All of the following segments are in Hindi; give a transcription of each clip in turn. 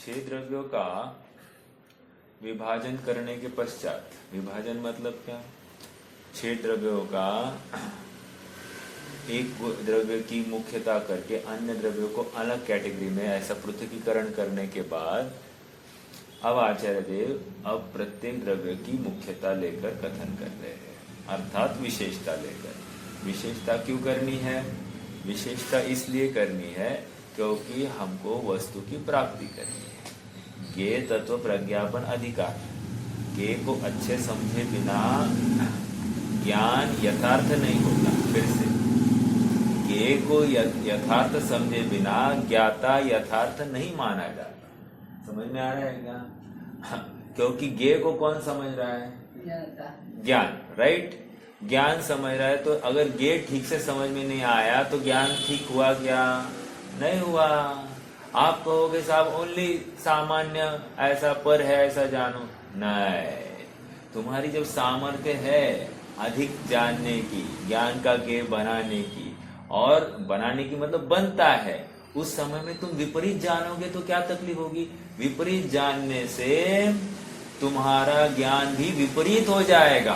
6 द्रव्यों का विभाजन करने के पश्चात, विभाजन मतलब क्या, 6 द्रव्यों का एक द्रव्य की मुख्यता करके अन्य द्रव्यों को अलग कैटेगरी में ऐसा पृथकीकरण करने के बाद अब आचार्य देव अब प्रत्येक द्रव्य की मुख्यता लेकर कथन कर रहे हैं, अर्थात विशेषता लेकर। विशेषता क्यों करनी है? विशेषता इसलिए करनी है क्योंकि हमको वस्तु की प्राप्ति करनी है। ज्ञेय तत्व प्रज्ञापन अधिकार, ज्ञेय को अच्छे समझे बिना ज्ञान यथार्थ नहीं होता। फिर से, ज्ञेय को यथार्थ समझे बिना ज्ञाता यथार्थ नहीं माना जाता। समझ में आ रहा है क्या? क्योंकि ज्ञेय को कौन समझ रहा है? ज्ञान, राइट? ज्ञान समझ रहा है, तो अगर ज्ञेय ठीक से समझ में नहीं आया तो ज्ञान ठीक हुआ क्या? नहीं हुआ। आप कहोगे साहब ओनली सामान्य ऐसा पर है ऐसा जानो, नहीं। तुम्हारी जब सामर्थ्य है अधिक जानने की, ज्ञान का ज्ञेय बनाने की, और बनाने की मतलब बनता है, उस समय में तुम विपरीत जानोगे तो क्या तकलीफ होगी? विपरीत जानने से तुम्हारा ज्ञान भी विपरीत हो जाएगा,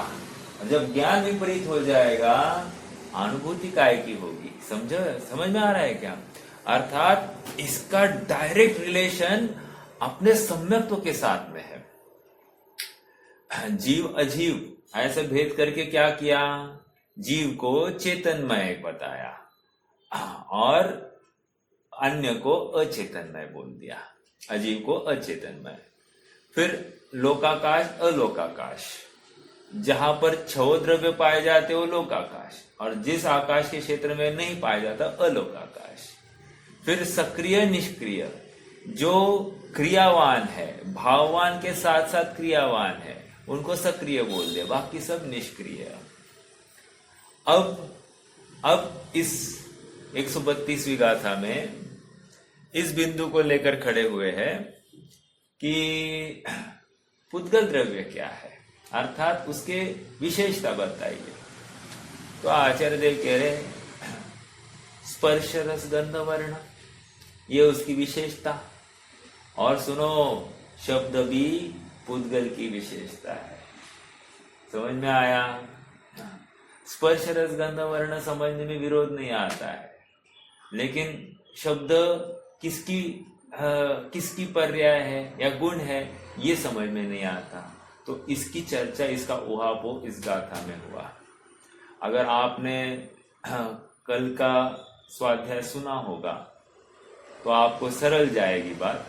और जब ज्ञान विपरीत हो जाएगा अनुभूति काय की होगी। समझो, समझ में आ रहा है क्या? अर्थात इसका डायरेक्ट रिलेशन अपने सम्यक्त्व के साथ में है। जीव अजीव ऐसे भेद करके क्या किया? जीव को चेतनमय बताया और अन्य को अचेतनमय बोल दिया, अजीव को अचेतनमय। फिर लोकाकाश अलोकाकाश, जहां पर 6 द्रव्य पाए जाते वो लोकाकाश, और जिस आकाश के क्षेत्र में नहीं पाया जाता अलोकाकाश। फिर सक्रिय निष्क्रिय, जो क्रियावान है, भाववान के साथ साथ क्रियावान है, उनको सक्रिय बोल दे, बाकी सब निष्क्रिय। अब इस 132वीं गाथा में इस बिंदु को लेकर खड़े हुए हैं कि पुद्गल द्रव्य क्या है, अर्थात उसके विशेषता बताइए। तो आचार्य देव कह रहे स्पर्श रस गंध वर्ण, ये उसकी विशेषता। और सुनो, शब्द भी पुद्गल की विशेषता है। समझ में आया? स्पर्श रस गंध वर्ण समझने में विरोध नहीं आता है, लेकिन शब्द किसकी पर्याय है या गुण है ये समझ में नहीं आता। तो इसकी चर्चा, इसका उहापोह इस गाथा में हुआ। अगर आपने कल का स्वाध्याय सुना होगा तो आपको सरल जाएगी बात,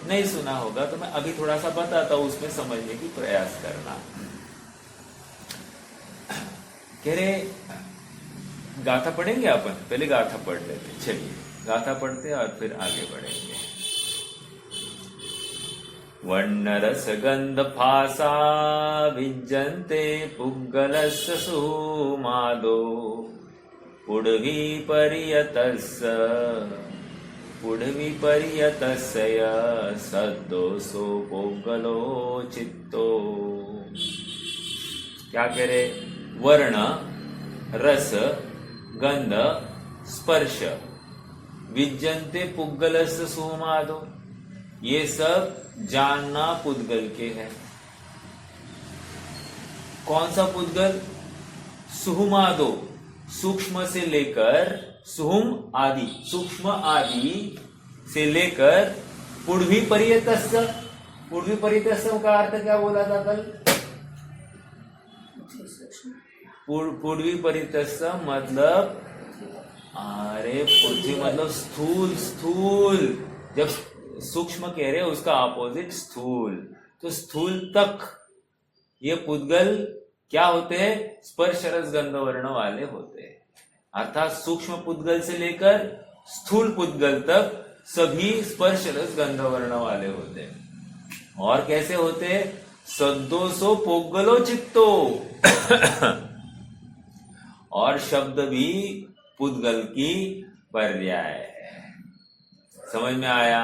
नहीं सुना होगा तो मैं अभी थोड़ा सा बताता हूं, उसमें समझने की प्रयास करना। कह रहे गाथा पढ़ेंगे अपन, पहले गाथा पढ़ लेते। चलिए गाथा पढ़ते और फिर आगे बढ़ेंगे। वर्णरस गंध फासा विज्जन्ते पुग्गलस्य सुमादो पुढवी पर्यतस्य सद्दोषो पुग्गलो चित्तो। क्या कह रहे? वर्ण, रस, गंध, स्पर्श, विज्जन्ते पुग्गलस्य सुमादो, ये सब जानना पुद्गल के है। कौन सा पुद्गल? सुहुमादो, सूक्ष्म से लेकर सुहुम आदि, सूक्ष्म आदि से लेकर पुढवी पर्यतस्य। पुढवी पर्यतस्य का अर्थ क्या बोला था कल? पुढवी पर्यतस्य मतलब, अरे पृथ्वी मतलब स्थूल, स्थूल। जब सूक्ष्म कह रहे उसका ऑपोजिट स्थूल, तो स्थूल तक ये पुद्गल क्या होते हैं? स्पर्श रस गंध वर्ण वाले होते हैं। अर्थात सूक्ष्म पुद्गल से लेकर स्थूल पुद्गल तक सभी स्पर्श रस गंध वर्ण वाले होते हैं। और कैसे होते हैं? सद्दोषो पुग्गलो चित्तो। और शब्द भी पुद्गल की पर्याय है। समझ में आया?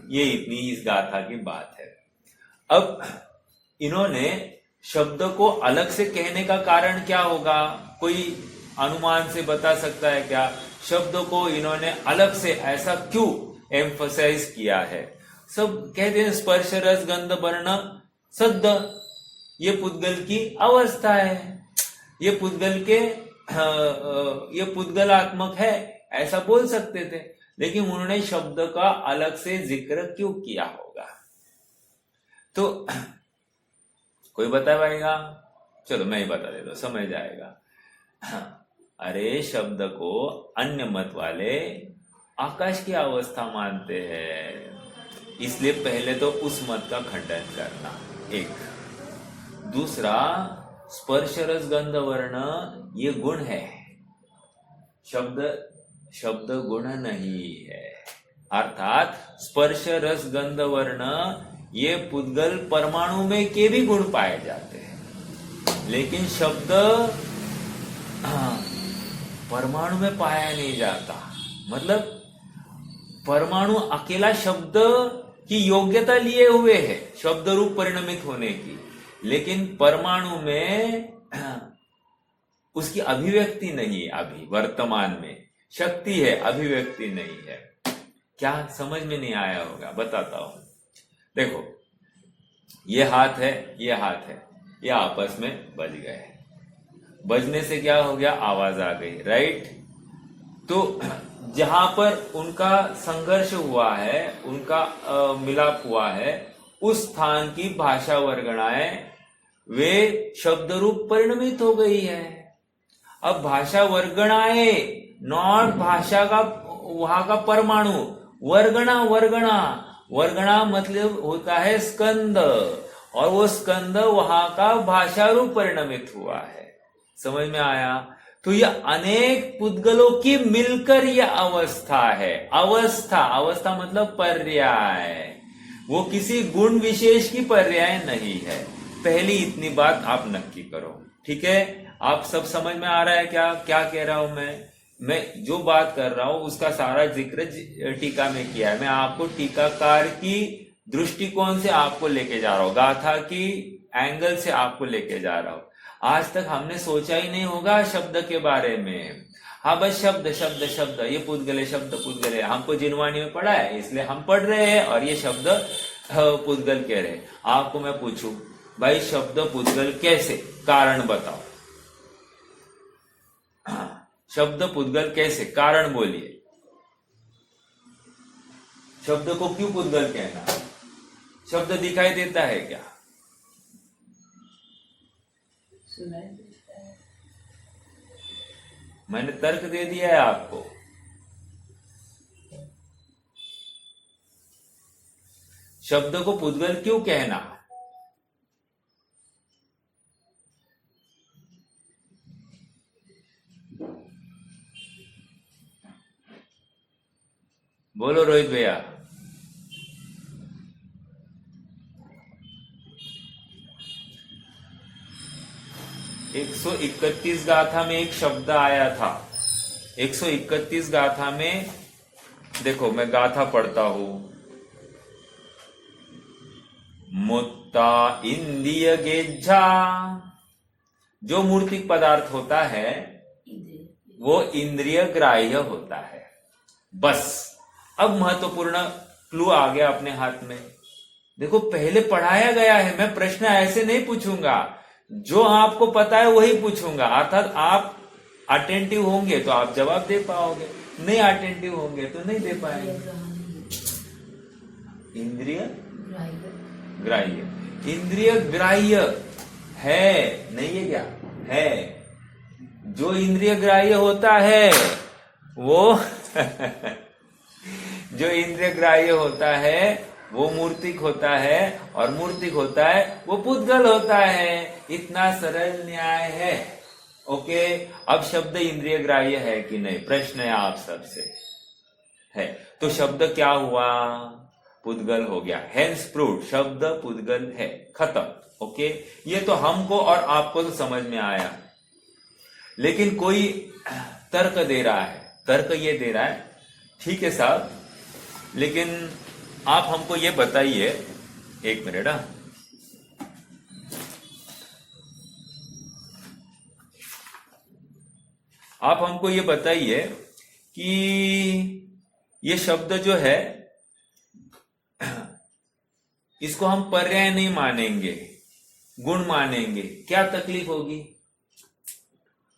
ये इतनी इस गाथा की बात है। अब इन्होंने शब्द को अलग से कहने का कारण क्या होगा? कोई अनुमान से बता सकता है क्या? शब्द को इन्होंने अलग से ऐसा क्यों एम्फसाइज किया है? सब कहते हैं स्पर्श रस गंध वर्ण सद्द, ये पुद्गल की अवस्था है, ये पुद्गल के ये पुद्गलात्मक है, ऐसा बोल सकते थे। लेकिन उन्होंने शब्द का अलग से जिक्र क्यों किया होगा? तो कोई बता पाएगा? चलो मैं ही बता देता हूं, समझ जाएगा। अरे शब्द को अन्य मत वाले आकाश की अवस्था मानते हैं, इसलिए पहले तो उस मत का खंडन करना एक। दूसरा, स्पर्श रस गंध वर्ण ये गुण है, शब्द गुण नहीं है। अर्थात स्पर्श रस गंध वर्ण ये पुद्गल परमाणु में के भी गुण पाए जाते हैं, लेकिन शब्द परमाणु में पाया नहीं जाता। मतलब परमाणु अकेला शब्द की योग्यता लिए हुए है शब्द रूप परिणमित होने की, लेकिन परमाणु में उसकी अभिव्यक्ति नहीं है। अभी वर्तमान में शक्ति है, अभिव्यक्ति नहीं है। क्या समझ में नहीं आया होगा? बताता हूं। देखो, ये हाथ है, ये हाथ है, ये आपस में बज गए। बजने से क्या हो गया? आवाज आ गई, राइट? तो जहां पर उनका संघर्ष हुआ है, उनका मिलाप हुआ है, उस स्थान की भाषा वर्गणाएं वे शब्द रूप परिणमित हो गई है। अब भाषा वर्गणाएं, नॉट भाषा का वहां का परमाणु, वर्गणा मतलब होता है स्कंद, और वो स्कंद वहां का भाषा रूप परिणमित हुआ है। समझ में आया? तो ये अनेक पुद्गलों की मिलकर यह अवस्था है। अवस्था मतलब पर्याय, वो किसी गुण विशेष की पर्याय नहीं है। पहली इतनी बात आप नक्की करो, ठीक है? आप सब समझ में आ रहा है क्या कह रहा हूं मैं जो बात कर रहा हूं उसका सारा जिक्र टीका में किया है। मैं आपको टीकाकार की दृष्टिकोण से आपको लेके जा रहा हूं, गाथा की एंगल से आपको लेके जा रहा हूं। आज तक हमने सोचा ही नहीं होगा शब्द के बारे में। हाँ, बस शब्द ये पुद्गल शब्द हमको जिनवाणी में पढ़ा है, इसलिए हम पढ़ रहे हैं और ये शब्द पुद्गल कह रहे हैं। आपको मैं पूछूं, भाई शब्द पुद्गल कैसे? कारण बताओ। शब्द पुद्गल कैसे? कारण बोलिए। शब्द को क्यों पुद्गल कहना? शब्द दिखाई देता है क्या? सुनाई देता है। मैंने तर्क दे दिया है आपको। शब्द को पुद्गल क्यों कहना? बोलो रोहित भैया। एक 131 गाथा में एक शब्द आया था। 131 गाथा में देखो, मैं गाथा पढ़ता हूं। मुत्ता इंद्रिय गेज्झा, जो मूर्तिक पदार्थ होता है वो इंद्रिय ग्राह्य होता है। बस अब महत्वपूर्ण क्लू आ गया अपने हाथ में। देखो, पहले पढ़ाया गया है, मैं प्रश्न ऐसे नहीं पूछूंगा, जो आपको पता है वही पूछूंगा। अर्थात आप अटेंटिव होंगे तो आप जवाब दे पाओगे, नहीं अटेंटिव होंगे तो नहीं दे पाएंगे। इंद्रिय ग्राह्य, इंद्रिय ग्राह्य है, नहीं है क्या? है। जो इंद्रिय ग्राह्य होता है वो जो इंद्रिय ग्राह्य होता है वो मूर्तिक होता है, और मूर्तिक होता है वो पुद्गल होता है। इतना सरल न्याय है। ओके, अब शब्द इंद्रिय ग्राह्य है कि नहीं, प्रश्न है आप सबसे। है तो शब्द क्या हुआ? पुद्गल हो गया। हेंस प्रूव्ड, शब्द पुद्गल है, खत्म। ओके, ये तो हमको और आपको तो समझ में आया। लेकिन कोई तर्क दे रहा है, तर्क ये दे रहा है, ठीक है साहब, लेकिन आप हमको ये बताइए, एक मिनट। आप हमको ये बताइए कि ये शब्द जो है इसको हम पर्याय नहीं मानेंगे, गुण मानेंगे, क्या तकलीफ होगी?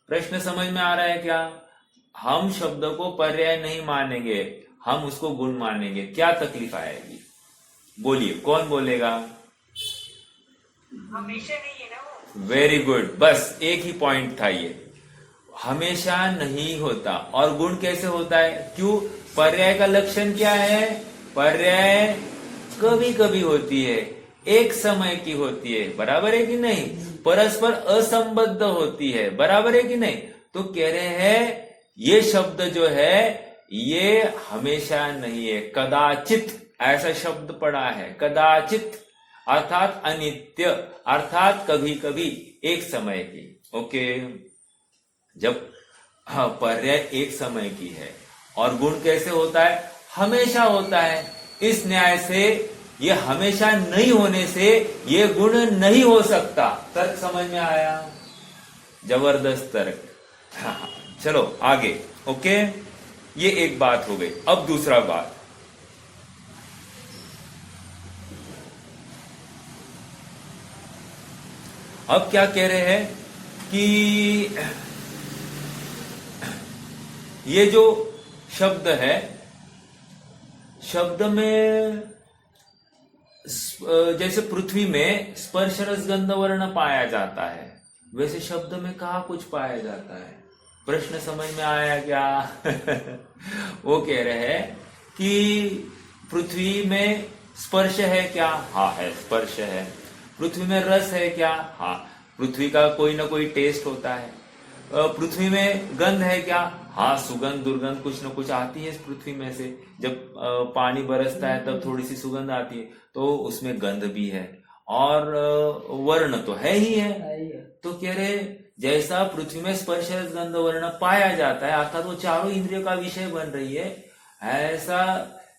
प्रश्न समझ में आ रहा है क्या? हम शब्द को पर्याय नहीं मानेंगे, हम उसको गुण मानेंगे, क्या तकलीफ आएगी? बोलिए, कौन बोलेगा? हमेशा नहीं है ना वो। वेरी गुड, बस एक ही पॉइंट था ये, हमेशा नहीं होता। और गुण कैसे होता है? क्यों? पर्याय का लक्षण क्या है? पर्याय कभी कभी होती है, एक समय की होती है, बराबर है कि नहीं? परस्पर असंबद्ध होती है, बराबर है कि नहीं? तो कह रहे हैं ये शब्द जो है ये हमेशा नहीं है, कदाचित ऐसा शब्द पड़ा है, कदाचित अर्थात अनित्य, अर्थात कभी कभी, एक समय की। ओके, जब पर्याय एक समय की है और गुण कैसे होता है? हमेशा होता है। इस न्याय से ये हमेशा नहीं होने से ये गुण नहीं हो सकता। तर्क समझ में आया? जबरदस्त तर्क। हाँ, चलो आगे। ओके, ये एक बात हो गई। अब दूसरा बात, अब क्या कह रहे हैं कि ये जो शब्द है, शब्द में जैसे पृथ्वी में स्पर्श रस गंध वर्ण पाया जाता है, वैसे शब्द में कहाँ कुछ पाया जाता है? प्रश्न समझ में आया क्या? वो कह रहे हैं कि पृथ्वी में स्पर्श है क्या? हाँ है, स्पर्श है। पृथ्वी में रस है क्या? हाँ, पृथ्वी का कोई ना कोई टेस्ट होता है। पृथ्वी में गंध है क्या? हाँ, सुगंध दुर्गंध कुछ न कुछ आती है इस पृथ्वी में से। जब पानी बरसता है तब थोड़ी सी सुगंध आती है, तो उसमें गंध भी है। और वर्ण तो है ही है। तो कह रहे जैसा पृथ्वी में स्पर्श रस गंध वर्ण पाया जाता है, अर्थात वो चारों इंद्रियों का विषय बन रही है, ऐसा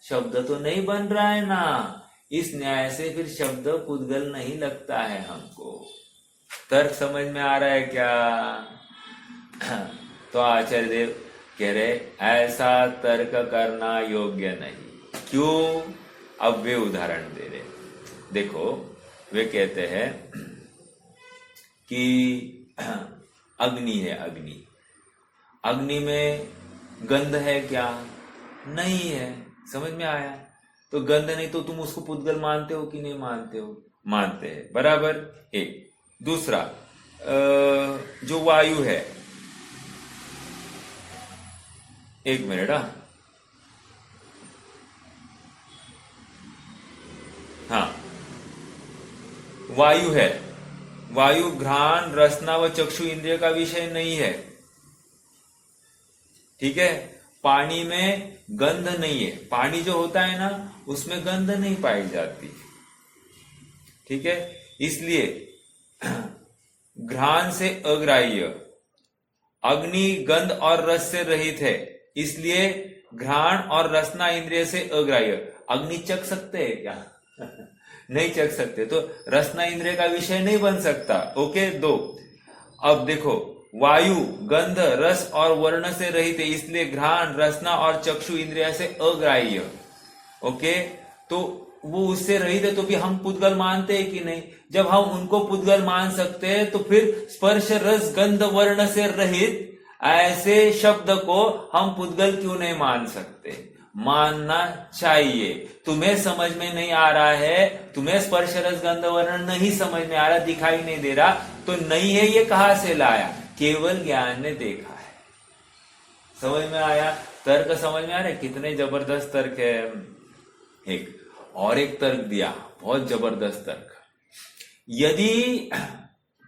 शब्द तो नहीं बन रहा है ना। इस न्याय से फिर शब्द पुद्गल नहीं लगता है हमको। तर्क समझ में आ रहा है क्या? तो आचार्य देव कह रहे ऐसा तर्क करना योग्य नहीं। क्यों? अब वे उदाहरण दे रहे। देखो, वे कहते हैं कि अग्नि है, अग्नि, अग्नि में गंध है क्या? नहीं है। समझ में आया? तो गंध नहीं तो तुम उसको पुद्गल मानते हो कि नहीं मानते हो? मानते हैं, बराबर। एक दूसरा, जो वायु है, एक मिनट, हाँ, वायु है, वायु घ्राण रसना व चक्षु इंद्रिय का विषय नहीं है, ठीक है। पानी में गंध नहीं है, पानी जो होता है ना उसमें गंध नहीं पाई जाती, ठीक है। इसलिए घ्राण से अग्राह्य, अग्नि गंध और रस से रहित है, इसलिए घ्राण और रसना इंद्रिय से अग्राह्य। अग्नि चख सकते हैं क्या? नहीं चख सकते, तो रसना इंद्रिय का विषय नहीं बन सकता। ओके, दो। अब देखो, वायु गंध रस और वर्ण से रहित है, इसलिए घ्राण रसना और चक्षु इंद्रिय से अग्राह्य। ओके, तो वो उससे रहित है तो भी हम पुद्गल मानते हैं कि नहीं? जब हम उनको पुद्गल मान सकते हैं तो फिर स्पर्श रस गंध वर्ण से रहित ऐसे शब्द को हम पुद्गल क्यों नहीं मान सकते? मानना चाहिए। तुम्हें समझ में नहीं आ रहा है, तुम्हें स्पर्श रस गंध वर्ण नहीं समझ में आ रहा, दिखाई नहीं दे रहा, तो नहीं है ये कहां से लाया? केवल ज्ञान ने देखा है। समझ में आया? तर्क समझ में आ रहा है? कितने जबरदस्त तर्क है। एक और एक तर्क दिया, बहुत जबरदस्त तर्क। यदि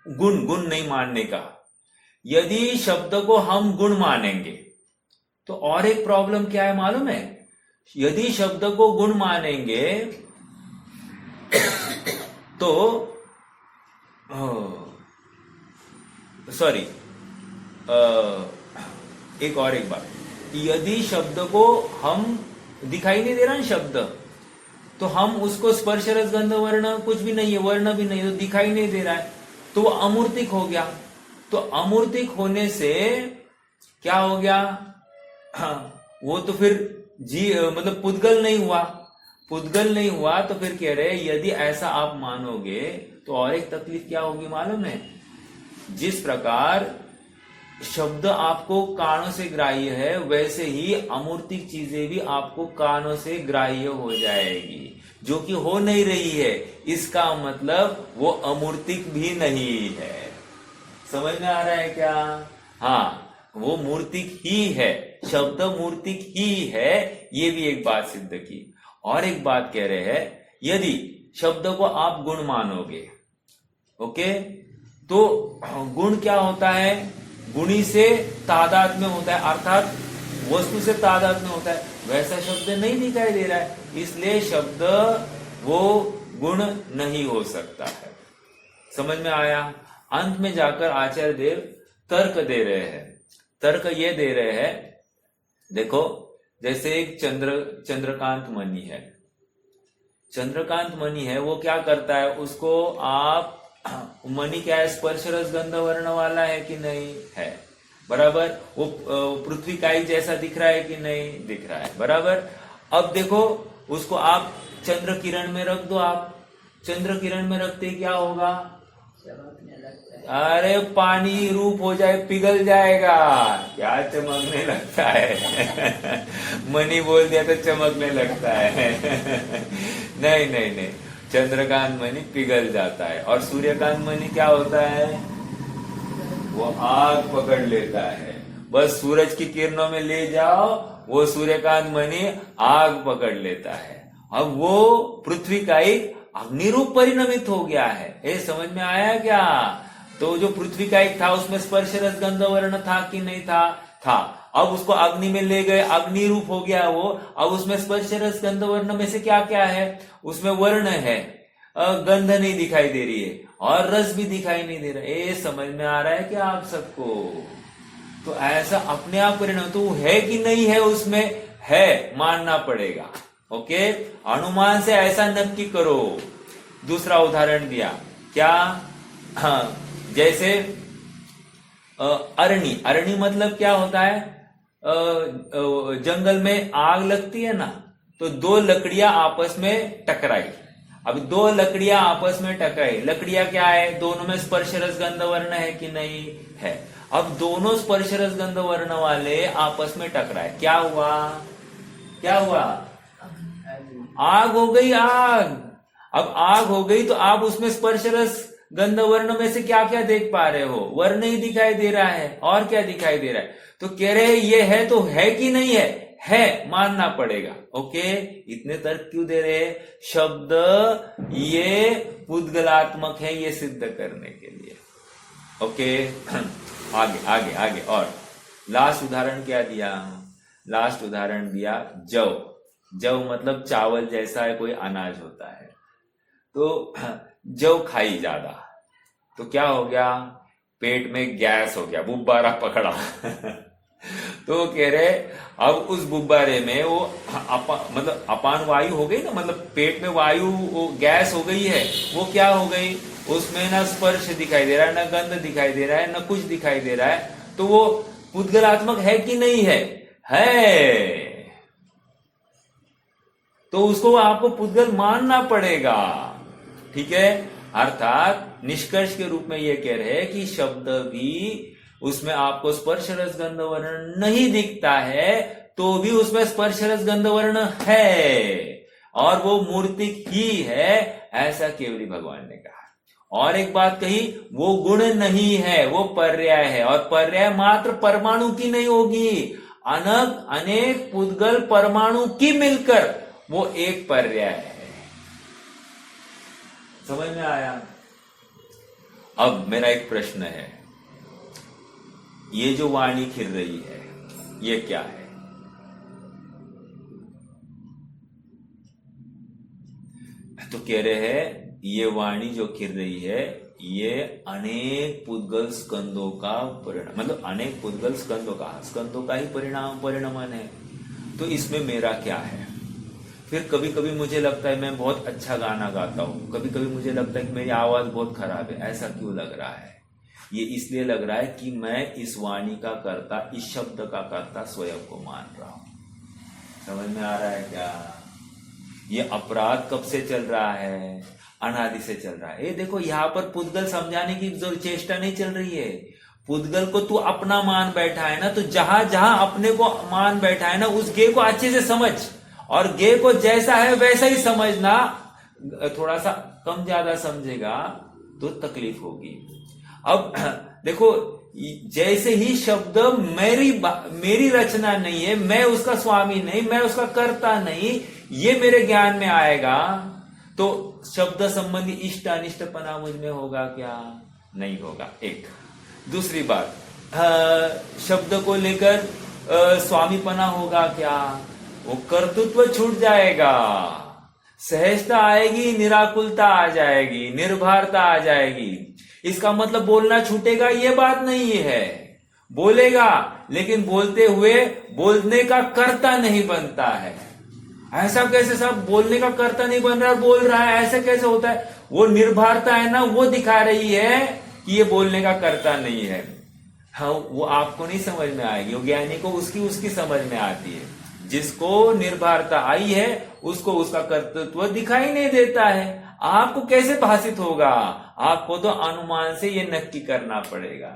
गुण नहीं मानने का, यदि शब्द को हम गुण मानेंगे तो और एक प्रॉब्लम क्या है मालूम है? यदि शब्द को गुण मानेंगे तो सॉरी, एक और एक बात, यदि शब्द को हम दिखाई नहीं दे रहा है शब्द, तो हम उसको स्पर्श रस गंध वर्ण कुछ भी नहीं है, वर्ण भी नहीं, तो दिखाई नहीं दे रहा है, तो वो अमूर्तिक हो गया। तो अमूर्तिक होने से क्या हो गया? हाँ, वो तो फिर मतलब पुद्गल नहीं हुआ। पुद्गल नहीं हुआ तो फिर कह रहे यदि ऐसा आप मानोगे तो और एक तकलीफ क्या होगी मालूम है? जिस प्रकार शब्द आपको कानों से ग्राह्य है वैसे ही अमूर्तिक चीजें भी आपको कानों से ग्राह्य हो जाएगी, जो कि हो नहीं रही है। इसका मतलब वो अमूर्तिक भी नहीं है। समझ में आ रहा है क्या? हाँ, वो मूर्तिक ही है, शब्द मूर्तिक ही है। ये भी एक बात सिद्ध की। और एक बात कह रहे हैं, यदि शब्द को आप गुण मानोगे, ओके, तो गुण क्या होता है? गुणी से तादाद में होता है, अर्थात वस्तु से तादाद में होता है। वैसा शब्द नहीं दिखाई दे रहा है, इसलिए शब्द वो गुण नहीं हो सकता है। समझ में आया? अंत में जाकर आचार्य देव तर्क दे रहे हैं। तर्क ये दे रहे हैं, देखो जैसे एक चंद्रकांत मणि है। चंद्रकांत मणि है, वो क्या करता है? उसको आप मणि क्या है? स्पर्श रस गंध वर्ण वाला है कि नहीं है? बराबर। वो पृथ्वी का ही जैसा दिख रहा है कि नहीं दिख रहा है? बराबर। अब देखो उसको आप चंद्र किरण में रख दो। आप चंद्र किरण में रखते क्या होगा? चमकने लगता है। अरे पानी रूप हो जाए, पिघल जाएगा। क्या चमकने लगता है? मणि बोल दिया तो चमकने लगता है। नहीं नहीं नहीं, चंद्रकांत मणि पिघल जाता है। और सूर्यकांत मणि क्या होता है? वो आग पकड़ लेता है। बस सूरज की किरणों में ले जाओ, वो सूर्यकांत मणि आग पकड़ लेता है। अब वो पृथ्वी का एक अग्निरूप परिणमित हो गया है। ये समझ में आया क्या? तो जो पृथ्वी का एक था उसमें स्पर्श रस गंध वर्ण था कि नहीं था? था। अब उसको अग्नि में ले गए, अग्नि रूप हो गया वो। अब उसमें स्पर्श रस गंध वर्ण में से क्या क्या है? उसमें वर्ण है, गंध नहीं दिखाई दे रही है और रस भी दिखाई नहीं दे रहा है। ये समझ में आ रहा है क्या आप सबको? तो ऐसा अपने आप परिणाम तो है कि नहीं है? उसमें है, मानना पड़ेगा। ओके, अनुमान से ऐसा नक्की करो। दूसरा उदाहरण दिया क्या? हाँ, जैसे अरणी। अरणी मतलब क्या होता है? जंगल में आग लगती है ना, तो दो लकड़ियां आपस में टकराई। अब दो लकड़ियां आपस में टकराई, लकड़ियां क्या है? दोनों में स्पर्श रस गंध वर्ण है कि नहीं है? अब दोनों स्पर्श रस गंध वर्ण वाले आपस में टकराए, क्या हुआ? क्या हुआ? आग हो गई, आग। अब आग हो गई तो आप उसमें स्पर्श रस गंध वर्ण में से क्या क्या देख पा रहे हो? वर्ण ही दिखाई दे रहा है। और क्या दिखाई दे रहा है? तो कह रहे हैं ये है तो है कि नहीं है? है, मानना पड़ेगा। ओके, इतने तर्क क्यों दे रहे हैं? शब्द ये पुद्गलात्मक है, ये सिद्ध करने के लिए। ओके, आगे आगे आगे। और लास्ट उदाहरण क्या दिया? लास्ट उदाहरण दिया जव। जव मतलब चावल जैसा है कोई अनाज होता है। तो जव खाई ज्यादा तो क्या हो गया? पेट में गैस हो गया, बुब्बारा पकड़ा। तो कह रहे अब उस बुब्बारे में वो मतलब अपान वायु हो गई ना, मतलब पेट में वायु गैस हो गई है। वो क्या हो गई? उसमें ना स्पर्श दिखाई दे रहा है, ना गंध दिखाई दे रहा है, ना कुछ दिखाई दे रहा है। तो वो पुद्गलात्मक है कि नहीं है? है। तो उसको आपको पुद्गल मानना पड़ेगा। ठीक है, अर्थात निष्कर्ष के रूप में ये कह रहे हैं कि शब्द भी उसमें आपको स्पर्श रस गंध वर्ण नहीं दिखता है, तो भी उसमें स्पर्श रस गंध वर्ण है और वो मूर्तिक ही है, ऐसा केवली भगवान ने कहा। और एक बात कही, वो गुण नहीं है, वो पर्याय है। और पर्याय मात्र परमाणु की नहीं होगी, अनेक पुद्गल परमाणु की मिलकर वो एक पर्याय है। समझ में आया? अब मेरा एक प्रश्न है, ये जो वाणी खिल रही है ये क्या है? तो कह रहे हैं ये वाणी जो खिल रही है ये अनेक पुद्गल स्कंदों का परिणाम, मतलब अनेक पुद्गल स्कंदों का ही परिणमन है। तो इसमें मेरा क्या है? फिर कभी कभी मुझे लगता है मैं बहुत अच्छा गाना गाता हूँ, कभी कभी मुझे लगता है कि मेरी आवाज बहुत खराब है। ऐसा क्यों लग रहा है? ये इसलिए लग रहा है कि मैं इस वाणी का कर्ता, इस शब्द का कर्ता स्वयं को मान रहा हूं। समझ में आ रहा है क्या? ये अपराध कब से चल रहा है? अनादि से चल रहा है। ये देखो यहाँ पर पुद्गल समझाने की जो चेष्टा नहीं चल रही है। पुद्गल को तू अपना मान बैठा है ना, तो जहां जहां अपने को मान बैठा है ना, उस गे को अच्छे से समझ, और गे को जैसा है वैसा ही समझना। थोड़ा सा कम ज्यादा समझेगा तो तकलीफ होगी। अब देखो, जैसे ही शब्द मेरी रचना नहीं है, मैं उसका स्वामी नहीं, मैं उसका कर्ता नहीं, ये मेरे ज्ञान में आएगा, तो शब्द संबंधी इष्ट अनिष्टपना मुझ में होगा क्या? नहीं होगा। एक दूसरी बात, शब्द को लेकर स्वामीपना होगा क्या? वो कर्तृत्व छूट जाएगा, सहजता आएगी, निराकुलता आ जाएगी, निर्भरता आ जाएगी। इसका मतलब बोलना छूटेगा, ये बात नहीं है। बोलेगा, लेकिन बोलते हुए बोलने का कर्ता नहीं बनता है। ऐसा कैसे? सब बोलने का कर्ता नहीं बन रहा है, बोल रहा है, ऐसा कैसे होता है? वो निर्भरता है ना, वो दिखा रही है कि ये बोलने का कर्ता नहीं है। हाँ, वो आपको नहीं समझ में आएगी, वो ज्ञानी को उसकी समझ में आती है। जिसको निर्भरता आई है उसको उसका कर्तृत्व दिखाई नहीं देता है। आपको कैसे भाषित होगा? आपको तो अनुमान से ये नक्की करना पड़ेगा।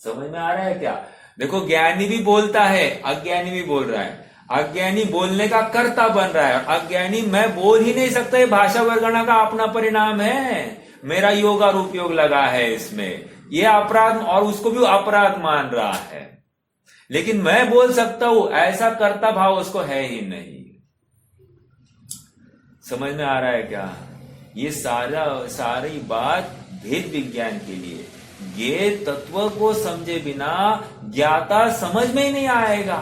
समझ में आ रहा है क्या? देखो, ज्ञानी भी बोलता है, अज्ञानी भी बोल रहा है। अज्ञानी बोलने का कर्ता बन रहा है, अज्ञानी मैं बोल ही नहीं सकता, ये भाषा वर्गणा का अपना परिणाम है, मेरा योग और उपयोग लगा है इसमें, ये अपराध, और उसको भी अपराध मान रहा है। लेकिन मैं बोल सकता हूं, ऐसा कर्ता भाव उसको है ही नहीं। समझ में आ रहा है क्या? ये सारी बात भेद विज्ञान के लिए। ये तत्व को समझे बिना ज्ञाता समझ में ही नहीं आएगा।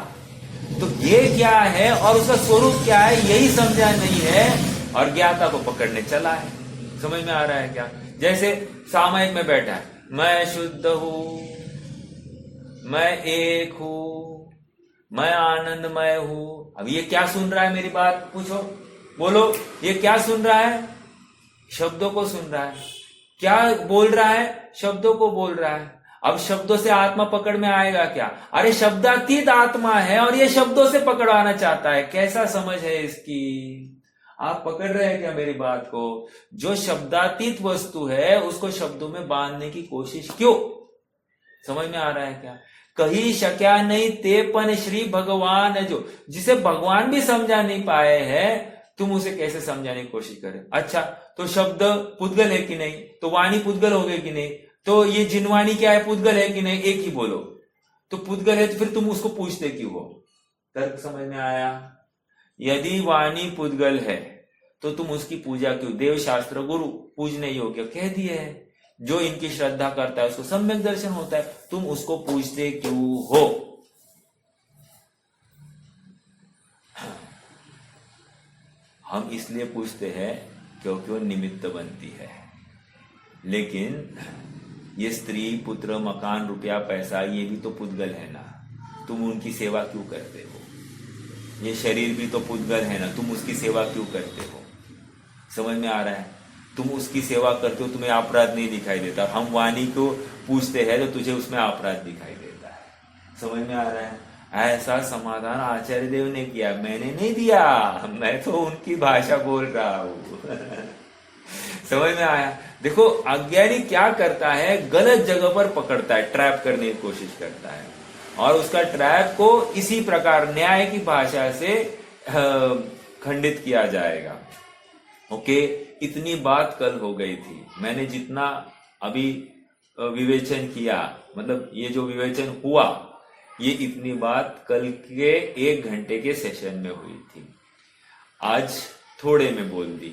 तो ये क्या है और उसका स्वरूप क्या है, यही समझा नहीं है, और ज्ञाता को पकड़ने चला है। समझ में आ रहा है क्या? जैसे सामायिक में बैठा है, मैं शुद्ध हूं, मैं एक हूं, मैं आनंदमय हूं। अब ये क्या सुन रहा है? मेरी बात पूछो, बोलो, ये क्या सुन रहा है? शब्दों को सुन रहा है। क्या बोल रहा है? शब्दों को बोल रहा है। अब शब्दों से आत्मा पकड़ में आएगा क्या? अरे शब्दातीत आत्मा है और ये शब्दों से पकड़वाना चाहता है। कैसा समझ है इसकी? आप पकड़ रहे हैं क्या मेरी बात को? जो शब्दातीत वस्तु है उसको शब्दों में बांधने की कोशिश क्यों? समझ में आ रहा है क्या? कहीं शक्या नहीं तेपन श्री भगवान है, जो जिसे भगवान भी समझा नहीं पाए हैं, तुम उसे कैसे समझाने की कोशिश करें? अच्छा, तो शब्द पुद्गल है कि नहीं? तो वाणी पुद्गल हो गई कि नहीं? तो ये जिनवाणी क्या है, पुद्गल है कि नहीं? एक ही बोलो। तो पुद्गल है तो फिर तुम उसको पूछते क्यों हो? तर्क समझ में आया? यदि वाणी पुद्गल है तो तुम उसकी पूजा क्यों? देव शास्त्र गुरु पूजने योग्य कह दिए है, जो इनकी श्रद्धा करता है उसको सम्यक दर्शन होता है, तुम उसको पूछते क्यों हो? हम इसलिए पूछते हैं क्योंकि वो निमित्त बनती है। लेकिन ये स्त्री पुत्र मकान रुपया पैसा ये भी तो पुद्गल है ना, तुम उनकी सेवा क्यों करते हो? ये शरीर भी तो पुद्गल है ना, तुम उसकी सेवा क्यों करते हो? समझ में आ रहा है? तुम उसकी सेवा करते हो, तुम्हें अपराध नहीं दिखाई देता। हम वाणी को पूछते हैं तो तुझे उसमें अपराध दिखाई देता है। समझ में आ रहा है? ऐसा समाधान आचार्य देव ने किया, मैंने नहीं दिया, मैं तो उनकी भाषा बोल रहा हूं। समझ में आया? देखो, अज्ञानी क्या करता है, गलत जगह पर पकड़ता है, ट्रैप करने की कोशिश करता है, और उसका ट्रैप को इसी प्रकार न्याय की भाषा से खंडित किया जाएगा। ओके, इतनी बात कल हो गई थी। मैंने जितना अभी विवेचन किया, मतलब ये जो विवेचन हुआ, ये इतनी बात कल के 1 घंटे के सेशन में हुई थी। आज थोड़े में बोल दी,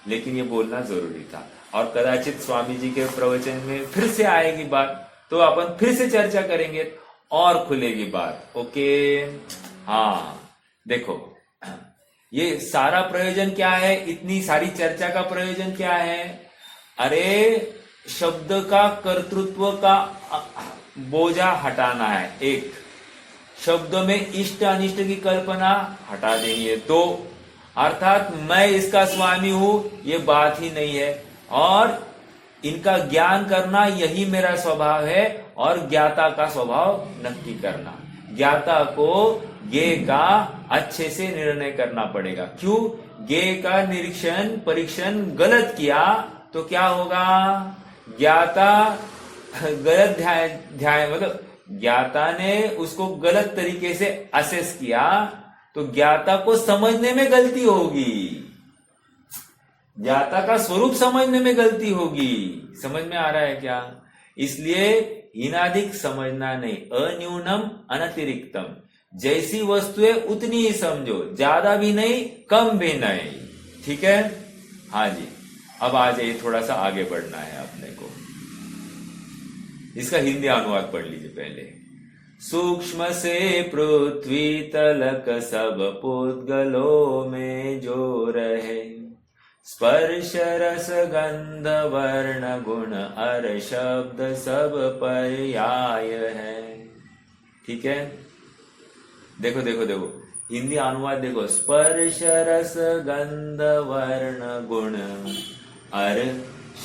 लेकिन ये बोलना जरूरी था। और कदाचित स्वामी जी के प्रवचन में फिर से आएगी बात, तो अपन फिर से चर्चा करेंगे और खुलेगी बात। ओके, हाँ, देखो, ये सारा प्रयोजन क्या है? इतनी सारी चर्चा का प्रयोजन क्या है? अरे, शब्द का कर्तृत्व का बोझा हटाना है। एक, शब्द में इष्ट अनिष्ट की कल्पना हटा देनी है। दो, अर्थात मैं इसका स्वामी हूं, ये बात ही नहीं है, और इनका ज्ञान करना यही मेरा स्वभाव है, और ज्ञाता का स्वभाव नक्की करना। ज्ञाता को ये का अच्छे से निर्णय करना पड़ेगा। क्यों? ज्ञ का निरीक्षण परीक्षण गलत किया तो क्या होगा? ज्ञाता गलत ध्यान मतलब ज्ञाता ने उसको गलत तरीके से असेस किया तो ज्ञाता को समझने में गलती होगी, ज्ञाता का स्वरूप समझने में गलती होगी। समझ में आ रहा है क्या? इसलिए हीनाधिक समझना नहीं, अन्यूनम अनतिरिक्तम, जैसी वस्तु है उतनी ही समझो, ज्यादा भी नहीं कम भी नहीं। ठीक है? हाँ जी, अब आ जाइए, थोड़ा सा आगे बढ़ना है अपने को। इसका हिंदी अनुवाद पढ़ लीजिए पहले। सूक्ष्म से पृथ्वी तलक सब पुद्गलों में जो रहे, स्पर्श रस गंध वर्ण गुण अर शब्द सब पर्याय है। ठीक है? देखो देखो देखो, हिंदी अनुवाद देखो। स्पर्श रस गंध वर्ण गुण अर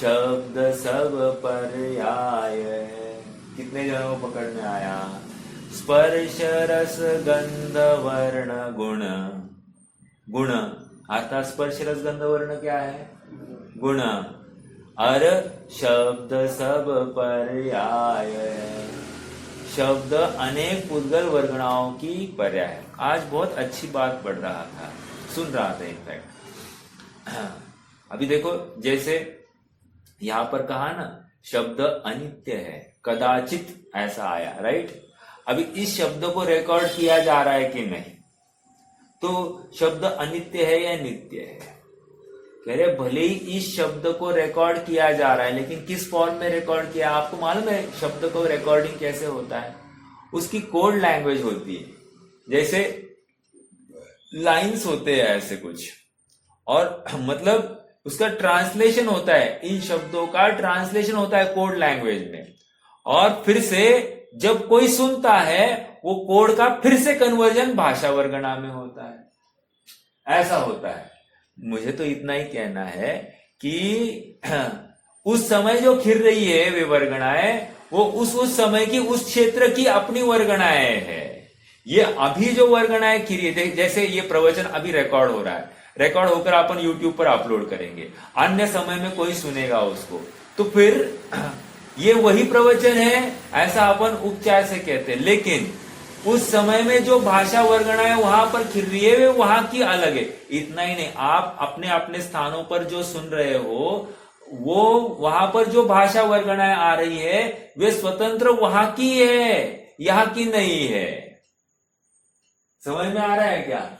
शब्द सब पर्याय है। कितने जनों को पकड़ में आया? स्पर्श रस गंध वर्ण गुण, गुण अर्थात स्पर्श रस गंध वर्ण क्या है? गुण। अर शब्द सब पर्याय है, शब्द अनेक पुद्गल वर्गणाओं की पर्याय है। आज बहुत अच्छी बात पढ़ रहा था, सुन रहा था इनफैक्ट। अभी देखो, जैसे यहां पर कहा ना, शब्द अनित्य है, कदाचित ऐसा आया, राइट? अभी इस शब्द को रिकॉर्ड किया जा रहा है कि नहीं? तो शब्द अनित्य है या नित्य है? कह रहे भले ही इस शब्द को रिकॉर्ड किया जा रहा है, लेकिन किस फॉर्म में रिकॉर्ड किया? आपको मालूम है शब्द को रिकॉर्डिंग कैसे होता है? उसकी कोड लैंग्वेज होती है, जैसे लाइंस होते हैं ऐसे कुछ, और मतलब उसका ट्रांसलेशन होता है, इन शब्दों का ट्रांसलेशन होता है कोड लैंग्वेज में, और फिर से जब कोई सुनता है वो कोड का फिर से कन्वर्जन भाषा वर्गणा में होता है। ऐसा होता है। मुझे तो इतना ही कहना है कि उस समय जो खिर रही है वे वर्गणाएं, वो उस समय की उस क्षेत्र की अपनी वर्गणाएं है। ये अभी जो वर्गणाएं खिरी है, जैसे ये प्रवचन अभी रिकॉर्ड हो रहा है, रिकॉर्ड होकर अपन यूट्यूब पर अपलोड करेंगे, अन्य समय में कोई सुनेगा उसको, तो फिर ये वही प्रवचन है ऐसा अपन उपचार से कहते हैं। लेकिन उस समय में जो भाषा वर्गणाएं वहां पर खिल रही है वे वहां की अलग है। इतना ही नहीं, आप अपने अपने स्थानों पर जो सुन रहे हो, वो वहां पर जो भाषा वर्गणाएं आ रही है वे स्वतंत्र वहां की है, यहां की नहीं है। समझ में आ रहा है क्या?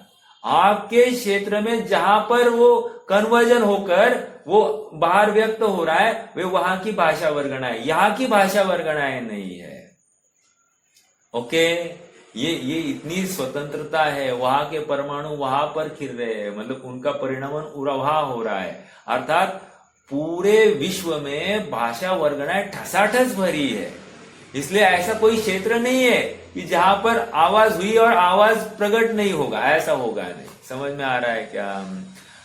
आपके क्षेत्र में जहां पर वो कन्वर्जन होकर वो बाहर व्यक्त हो रहा है वे वहां की भाषा वर्गणाएं, यहां की भाषा वर्गणाएं नहीं है। ओके, ये इतनी स्वतंत्रता है। वहां के परमाणु वहां पर खिल रहे हैं, मतलब उनका परिणमन वहां हो रहा है, अर्थात पूरे विश्व में भाषा वर्गणाएं ठसाठस भरी है। इसलिए ऐसा कोई क्षेत्र नहीं है कि जहां पर आवाज हुई और आवाज प्रकट नहीं होगा, ऐसा होगा नहीं। समझ में आ रहा है क्या?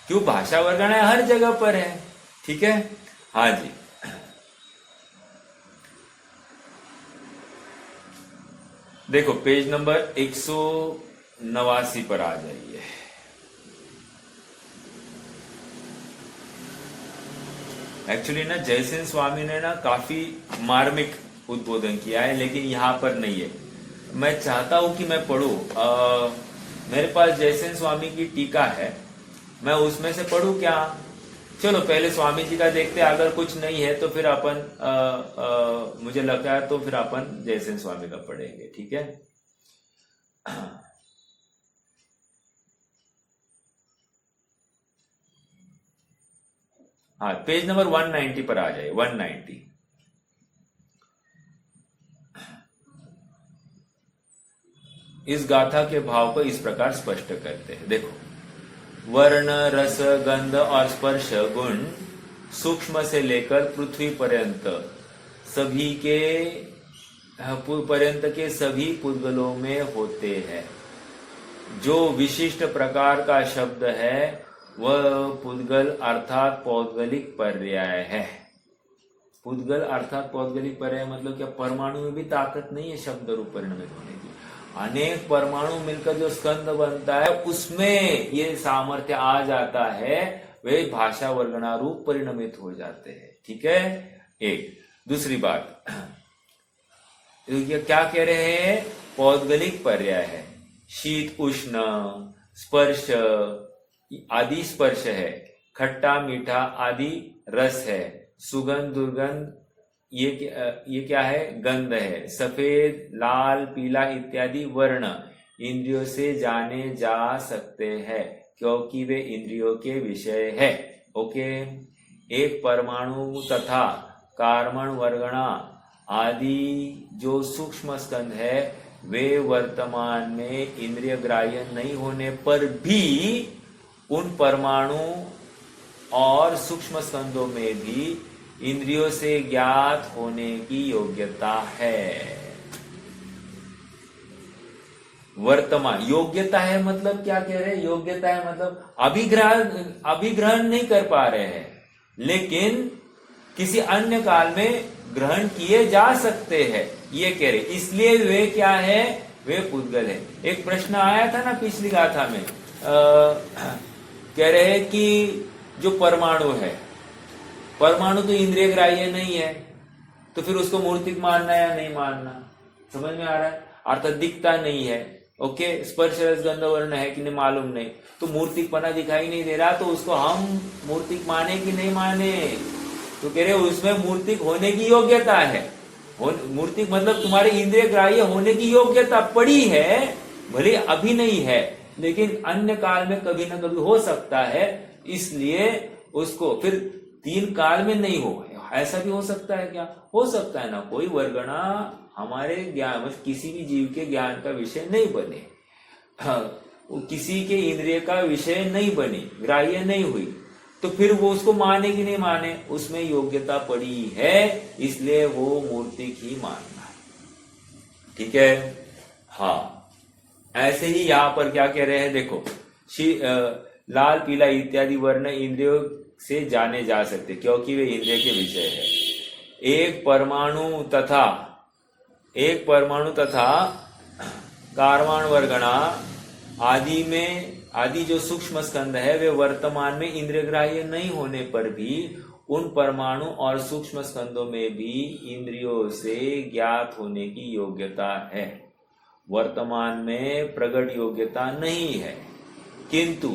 क्यों? भाषा वर्गणाएं हर जगह पर है। ठीक है? हाँ जी, देखो पेज नंबर 189 पर आ जाइए। एक्चुअली ना जयसेन स्वामी ने ना काफी मार्मिक उद्बोधन किया है, लेकिन यहां पर नहीं है। मैं चाहता हूं कि मैं पढ़ूं। मेरे पास जयसेन स्वामी की टीका है, मैं उसमें से पढ़ूं क्या? चलो पहले स्वामी जी का देखते हैं, अगर कुछ नहीं है तो फिर अपन मुझे लगता है तो फिर अपन जयसेन स्वामी का पढ़ेंगे। ठीक है? हाँ, पेज नंबर 190 पर आ जाए। 190 इस गाथा के भाव को इस प्रकार स्पष्ट करते हैं। देखो, वर्ण रस गंध और स्पर्श गुण सूक्ष्म से लेकर पृथ्वी पर्यंत सभी के सभी पुद्गलों में होते हैं। जो विशिष्ट प्रकार का शब्द है वह पुद्गल अर्थात पौद्गलिक पर्याय है। पुद्गल अर्थात पौद्गलिक पर्याय मतलब क्या? परमाणु में भी ताकत नहीं है शब्द रूप परिणमित होने की। अनेक परमाणु मिलकर जो स्कंद बनता है उसमें ये सामर्थ्य आ जाता है, वे भाषा वर्गणा रूप परिणमित हो जाते हैं। ठीक है, एक दूसरी बात ये क्या कह रहे हैं, पौद्गलिक पर्याय है। शीत उष्ण स्पर्श आदि स्पर्श है, खट्टा मीठा आदि रस है, सुगंध दुर्गंध ये क्या है, गंध है, सफेद लाल पीला इत्यादि वर्ण इंद्रियों से जाने जा सकते हैं क्योंकि वे इंद्रियों के विषय है। ओके, एक परमाणु तथा कार्बन वर्गणा आदि जो सूक्ष्म स्कंध है वे वर्तमान में इंद्रिय ग्राह्य नहीं होने पर भी उन परमाणु और सूक्ष्म स्कंधों में भी इंद्रियों से ज्ञात होने की योग्यता है। वर्तमान योग्यता है मतलब क्या कह रहे हैं, योग्यता है मतलब अभिग्रहण नहीं कर पा रहे हैं, लेकिन किसी अन्य काल में ग्रहण किए जा सकते हैं, ये कह रहे। इसलिए वे क्या है, वे पुद्गल है। एक प्रश्न आया था ना पिछली गाथा में, कह रहे हैं कि जो परमाणु है, परमाणु तो इंद्रिय ग्राह्य नहीं है, तो फिर उसको मूर्तिक मानना या नहीं मानना, समझ में आ रहा है, अर्थात दिखता नहीं है। ओके, स्पर्श रस गंध वर्ण है कि नहीं मालूम नहीं, तो मूर्तिकपना दिखाई नहीं दे रहा, तो उसको हम मूर्तिक माने कि नहीं माने, तो कह रहे उसमें मूर्तिक होने की योग्यता है। मूर्तिक मतलब तुम्हारे इंद्रिय ग्राह्य होने की योग्यता पड़ी है, भले अभी नहीं है लेकिन अन्य काल में कभी ना कभी हो सकता है, इसलिए उसको फिर 3 काल में नहीं हो, ऐसा भी हो सकता है क्या, हो सकता है ना, कोई वर्गणा हमारे ज्ञान किसी भी जीव के ज्ञान का विषय नहीं बने, किसी के इंद्रिय का विषय नहीं बनी, ग्राह्य नहीं हुई, तो फिर वो उसको माने कि नहीं माने, उसमें योग्यता पड़ी है, इसलिए वो मूर्तिक ही मानना है। ठीक है, हाँ, ऐसे ही यहां पर क्या कह रहे हैं, देखो लाल पीला इत्यादि वर्ण इंद्रियों से जाने जा सकते क्योंकि वे इंद्रिय के विषय है। एक परमाणु तथा कार्बन वर्गणा आदि जो सूक्ष्म स्कंध है वे वर्तमान में इंद्रिय ग्राह्य नहीं होने पर भी उन परमाणु और सूक्ष्म स्कंधों में भी इंद्रियों से ज्ञात होने की योग्यता है। वर्तमान में प्रकट योग्यता नहीं है, किंतु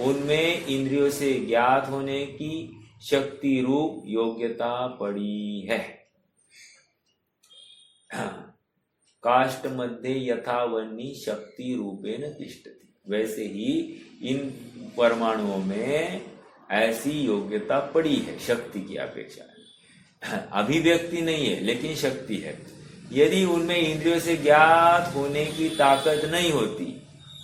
उनमें इंद्रियों से ज्ञात होने की शक्ति रूप योग्यता पड़ी है। काष्ठ मध्य यथा वह्नि शक्ति रूपेण तिष्ठति, वैसे ही इन परमाणुओं में ऐसी योग्यता पड़ी है शक्ति की अपेक्षा। अभिव्यक्ति नहीं है लेकिन शक्ति है। यदि उनमें इंद्रियों से ज्ञात होने की ताकत नहीं होती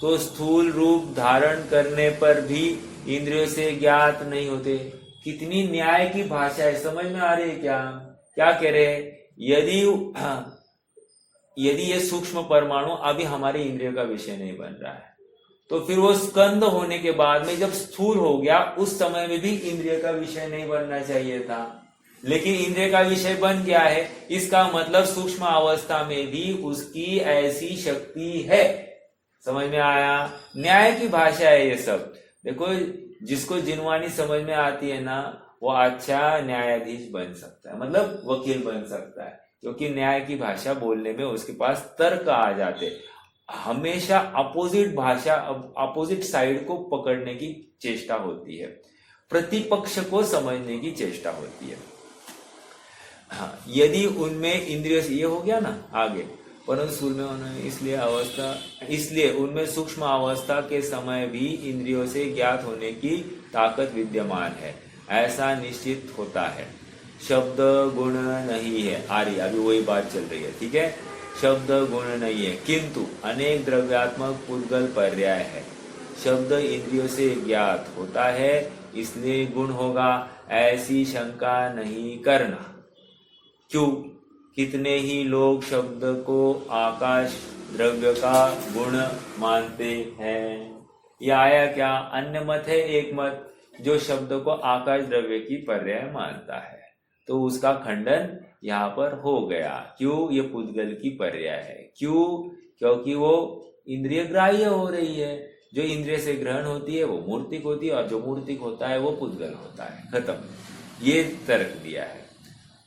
तो स्थूल रूप धारण करने पर भी इंद्रियों से ज्ञात नहीं होते। कितनी न्याय की भाषा है, समझ में आ रही है क्या, क्या कह रहे हैं, यदि ये सूक्ष्म परमाणु अभी हमारे इंद्रियों का विषय नहीं बन रहा है, तो फिर वो स्कंद होने के बाद में जब स्थूल हो गया उस समय में भी इंद्रिय का विषय नहीं बनना चाहिए था, लेकिन इंद्रिय का विषय बन गया है। इसका मतलब सूक्ष्म अवस्था में भी उसकी ऐसी शक्ति है। समझ में आया, न्याय की भाषा है ये सब। देखो, जिसको जिनवानी समझ में आती है ना, वो अच्छा न्यायाधीश बन सकता है, मतलब वकील बन सकता है, क्योंकि न्याय की भाषा बोलने में उसके पास तर्क आ जाते। हमेशा अपोजिट भाषा, अपोजिट साइड को पकड़ने की चेष्टा होती है, प्रतिपक्ष को समझने की चेष्टा होती है। हाँ, यदि उनमें इंद्रिय से ये हो गया ना आगे, परंतु स्थूल में होना, इसलिए उनमें सूक्ष्म अवस्था के समय भी इंद्रियों से ज्ञात होने की ताकत विद्यमान है, ऐसा निश्चित होता है। शब्द गुण नहीं है, आ रही अभी वही बात चल रही है, ठीक है। शब्द गुण नहीं है, किंतु अनेक द्रव्यात्मक पुद्गल पर्याय है। शब्द इंद्रियों से ज्ञात होता है, इसलिए गुण होगा, ऐसी शंका नहीं करना। क्यों? कितने ही लोग शब्द को आकाश द्रव्य का गुण मानते हैं। यह आया क्या? अन्य मत है एक मत जो शब्द को आकाश द्रव्य की पर्याय मानता है, तो उसका खंडन यहाँ पर हो गया। क्यों? ये पुद्गल की पर्याय है। क्यों? क्योंकि वो इंद्रिय ग्राह्य हो रही है। जो इंद्रिय से ग्रहण होती है वो मूर्तिक होती है, और जो मूर्तिक होता है वो पुद्गल होता है। खत्म, ये तर्क दिया है।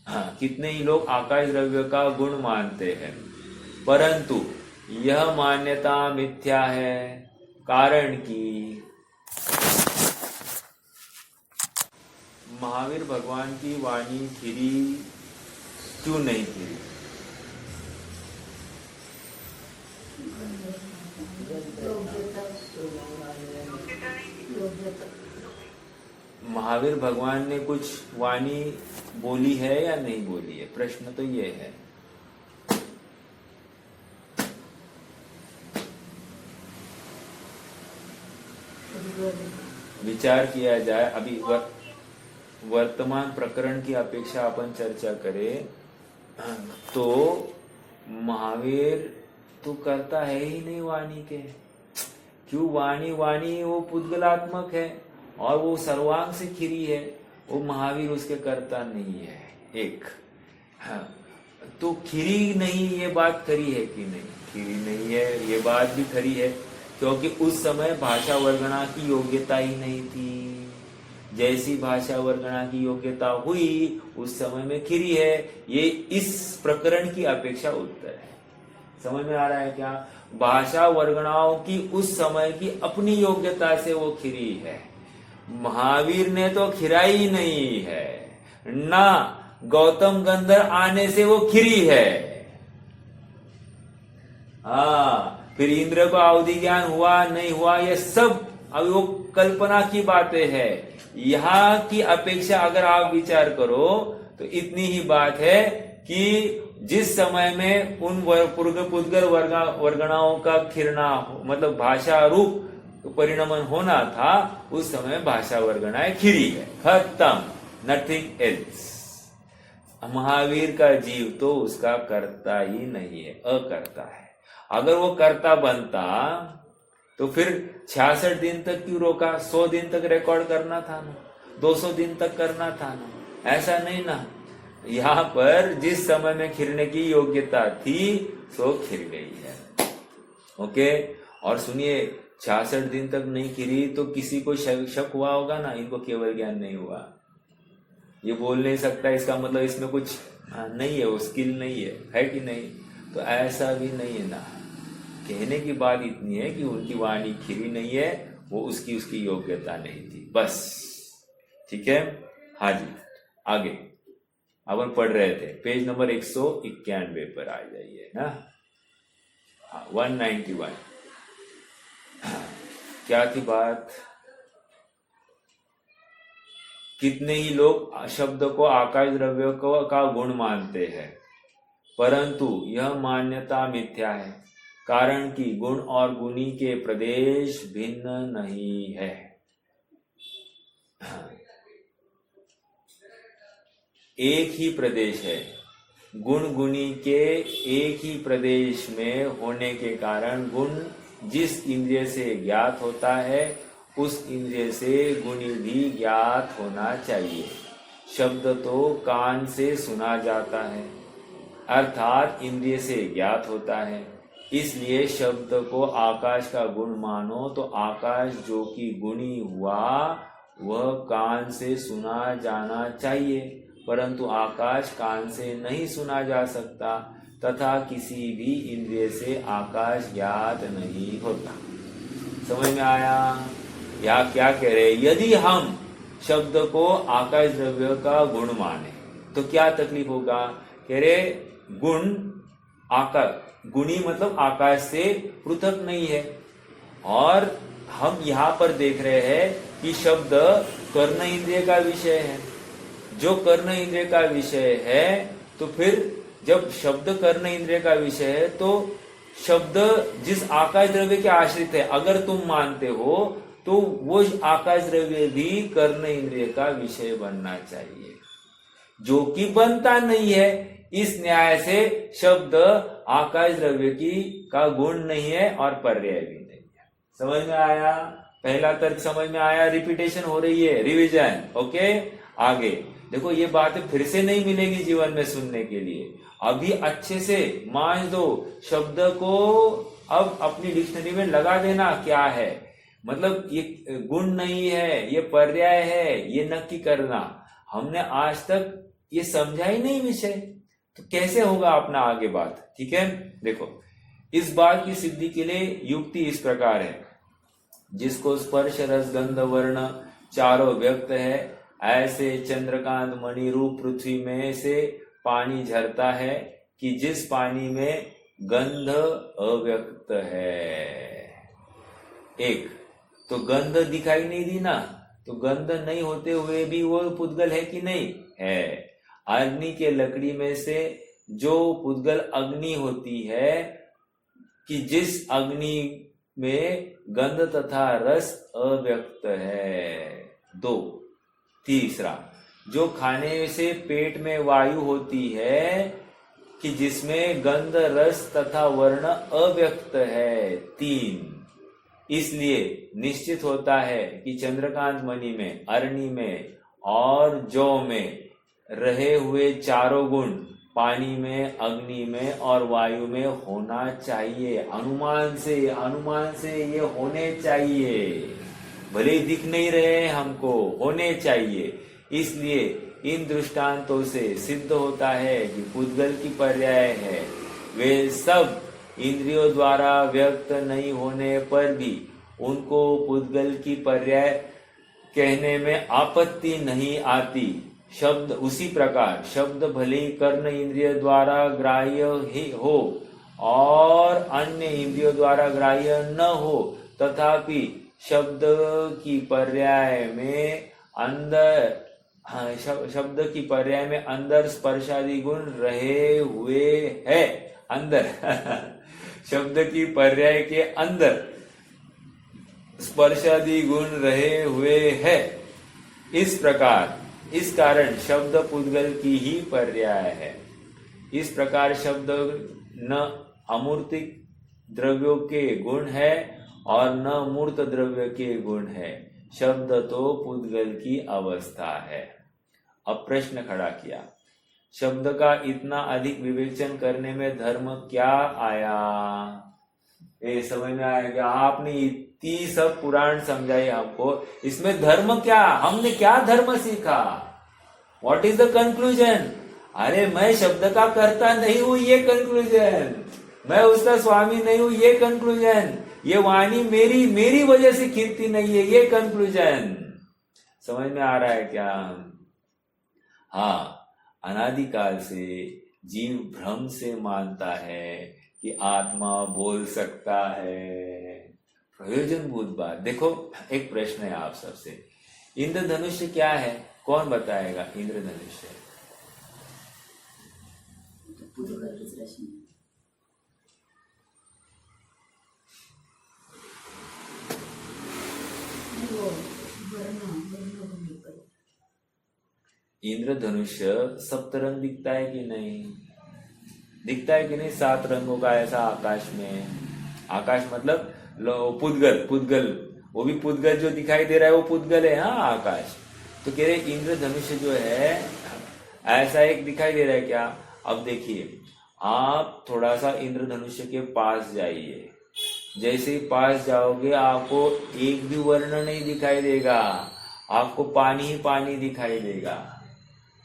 हाँ, कितने ही लोग आकाश द्रव्य का गुण मानते हैं, परंतु यह मान्यता मिथ्या है, कारण कि महावीर भगवान की वाणी खिरी क्यों नहीं खिरी? महावीर भगवान ने कुछ वाणी बोली है या नहीं बोली है? प्रश्न तो ये है। विचार किया जाए, अभी वर्तमान प्रकरण की अपेक्षा अपन चर्चा करें तो महावीर तो करता है ही नहीं वाणी के। क्यों? वाणी वो पुद्गलात्मक है और वो सर्वांग से खिरी है, वो महावीर उसके करता नहीं है। एक हाँ, तो खिरी नहीं, ये बात खरी है कि नहीं? खिरी नहीं है, ये बात भी खरी है, क्योंकि उस समय भाषा वर्गणा की योग्यता ही नहीं थी। जैसी भाषा वर्गणा की योग्यता हुई उस समय में खिरी है। ये इस प्रकरण की अपेक्षा उत्तर है। समझ में आ रहा है क्या? भाषा वर्गणाओं की उस समय की अपनी योग्यता से वो खिरी है। महावीर ने तो खिराई ही नहीं है, ना गौतम गंधर आने से वो खिरी है। हाँ, फिर इंद्र को अवधि ज्ञान हुआ नहीं हुआ, ये सब अभी वो कल्पना की बातें हैं। यहाँ की अपेक्षा अगर आप विचार करो तो इतनी ही बात है कि जिस समय में उन पुद्गल वर्गणाओं का खिरना, मतलब भाषा रूप परिणमन होना था, उस समय भाषा वर्गणाएं खिरी है। खत्म, नथिंग एल्स। महावीर का जीव तो उसका करता ही नहीं है, अकर्ता है। अगर वो करता बनता तो फिर 66 दिन तक क्यों रोका? 100 दिन तक रिकॉर्ड करना था ना, 200 दिन तक करना था ना, ऐसा नहीं ना। यहाँ पर जिस समय में खिरने की योग्यता थी सो खिर गई है। ओके, और सुनिए, 66 दिन तक नहीं खिरी तो किसी को शक हुआ होगा ना, इनको केवल ज्ञान नहीं हुआ, ये बोल नहीं सकता, इसका मतलब इसमें कुछ नहीं है, वो स्किल नहीं है कि नहीं? तो ऐसा भी नहीं है ना। कहने की बात इतनी है कि उनकी वाणी खिरी नहीं है, वो उसकी योग्यता नहीं थी, बस। ठीक है, हाँ जी, आगे अपन पढ़ रहे थे, पेज नंबर 191 पर आ जाइए ना। 191 क्या थी बात? कितने ही लोग शब्द को आकाश द्रव्य का गुण मानते हैं, परंतु यह मान्यता मिथ्या है, कारण कि गुण और गुणी के प्रदेश भिन्न नहीं है। एक ही प्रदेश है, गुण गुणी के एक ही प्रदेश में होने के कारण गुण जिस इंद्रिय से ज्ञात होता है उस इंद्रिय से गुणी भी ज्ञात होना चाहिए। शब्द तो कान से सुना जाता है, अर्थात इंद्रिय से ज्ञात होता है, इसलिए शब्द को आकाश का गुण मानो तो आकाश जो कि गुणी हुआ वह कान से सुना जाना चाहिए, परंतु आकाश कान से नहीं सुना जा सकता तथा किसी भी इंद्रिय से आकाश ज्ञात नहीं होता। समझ में आया? या क्या कह रहे? यदि हम शब्द को आकाश द्रव्य का गुण माने तो क्या तकलीफ होगा? कह रहे गुण आकाश, गुणी मतलब आकाश से पृथक नहीं है, और हम यहाँ पर देख रहे हैं कि शब्द कर्ण इंद्रिय का विषय है। जो कर्ण इंद्रिय का विषय है, तो फिर जब शब्द कर्ण इंद्रिय का विषय है तो शब्द जिस आकाश द्रव्य के आश्रित है, अगर तुम मानते हो तो वो आकाश द्रव्य भी कर्ण इंद्रिय का विषय बनना चाहिए, जो कि बनता नहीं है। इस न्याय से शब्द आकाश द्रव्य का गुण नहीं है और पर्याय भी नहीं है। समझ में आया? पहला तर्क समझ में आया? रिपीटेशन हो रही है, रिवीजन। ओके, आगे देखो, ये बात फिर से नहीं मिलेगी जीवन में सुनने के लिए। अभी अच्छे से मांझ दो, शब्द को अब अपनी डिक्शनरी में लगा देना क्या है, मतलब ये गुण नहीं है, ये पर्याय है, ये नक्की करना। हमने आज तक ये समझा ही नहीं विषय, तो कैसे होगा अपना आगे बात। ठीक है, देखो इस बात की सिद्धि के लिए युक्ति इस प्रकार है, जिसको स्पर्श रस गंध वर्ण चारों व्यक्त है, ऐसे चंद्रकांत मणि रूप पृथ्वी में से पानी झरता है कि जिस पानी में गंध अव्यक्त है। एक तो गंध दिखाई नहीं दी ना, तो गंध नहीं होते हुए भी वो पुद्गल है कि नहीं है। अग्नि के लकड़ी में से जो पुद्गल अग्नि होती है, कि जिस अग्नि में गंध तथा रस अव्यक्त है। दो, तीसरा जो खाने से पेट में वायु होती है, कि जिसमें गंध रस तथा वर्ण अव्यक्त है। तीन, इसलिए निश्चित होता है कि चंद्रकांत मणि में, अरणी में और जौ में रहे हुए चारों गुण पानी में, अग्नि में और वायु में होना चाहिए। अनुमान से ये होने चाहिए, भले दिख नहीं रहे हमको, होने चाहिए। इसलिए इन दृष्टांतों से सिद्ध होता है कि पुद्गल की पर्याय है वे सब इंद्रियों द्वारा व्यक्त नहीं होने पर भी उनको पुद्गल की पर्याय कहने में आपत्ति नहीं आती। शब्द उसी प्रकार शब्द भले ही कर्ण इंद्रिय द्वारा ग्राह्य ही हो और अन्य इंद्रियों द्वारा ग्राह्य न हो, तथापि शब्द की पर्याय में अंदर स्पर्शादि गुण रहे हुए है। अंदर शब्द की पर्याय के अंदर स्पर्शादि गुण रहे हुए है। इस कारण शब्द पुद्गल की ही पर्याय है। इस प्रकार शब्द न अमूर्तिक द्रव्यों के गुण है और न मूर्त द्रव्य के गुण है। शब्द तो पुद्गल की अवस्था है। अब प्रश्न खड़ा किया, शब्द का इतना अधिक विवेचन करने में धर्म क्या आया? समझ में आएगा? आपने इतनी सब पुराण समझाई हमको, इसमें धर्म क्या? हमने क्या धर्म सीखा? What is the conclusion? अरे मैं शब्द का कर्ता नहीं हूं, ये कंक्लूजन। मैं उसका स्वामी नहीं हूं, ये कंक्लूजन। ये वाणी मेरी वजह से कीर्ति नहीं है, ये कंक्लूजन। समझ में आ रहा है क्या? हाँ, अनादिकाल से जीव भ्रम से मानता है कि आत्मा बोल सकता है। प्रयोजनभूत बात। देखो एक प्रश्न है आप सबसे, इंद्रधनुष क्या है? कौन बताएगा इंद्रधनुष? इंद्रधनुष सप्तरंग दिखता है कि नहीं? दिखता है कि नहीं? 7 रंगों का ऐसा आकाश में। आकाश मतलब पुद्गल, वो भी पुद्गल जो दिखाई दे रहा है वो पुद्गल है। हाँ, आकाश। तो कह रहे इंद्रधनुष जो है ऐसा एक दिखाई दे रहा है क्या? अब देखिए, आप थोड़ा सा इंद्रधनुष के पास जाइए। जैसे ही पास जाओगे आपको एक भी वर्ण नहीं दिखाई देगा, आपको पानी ही पानी दिखाई देगा।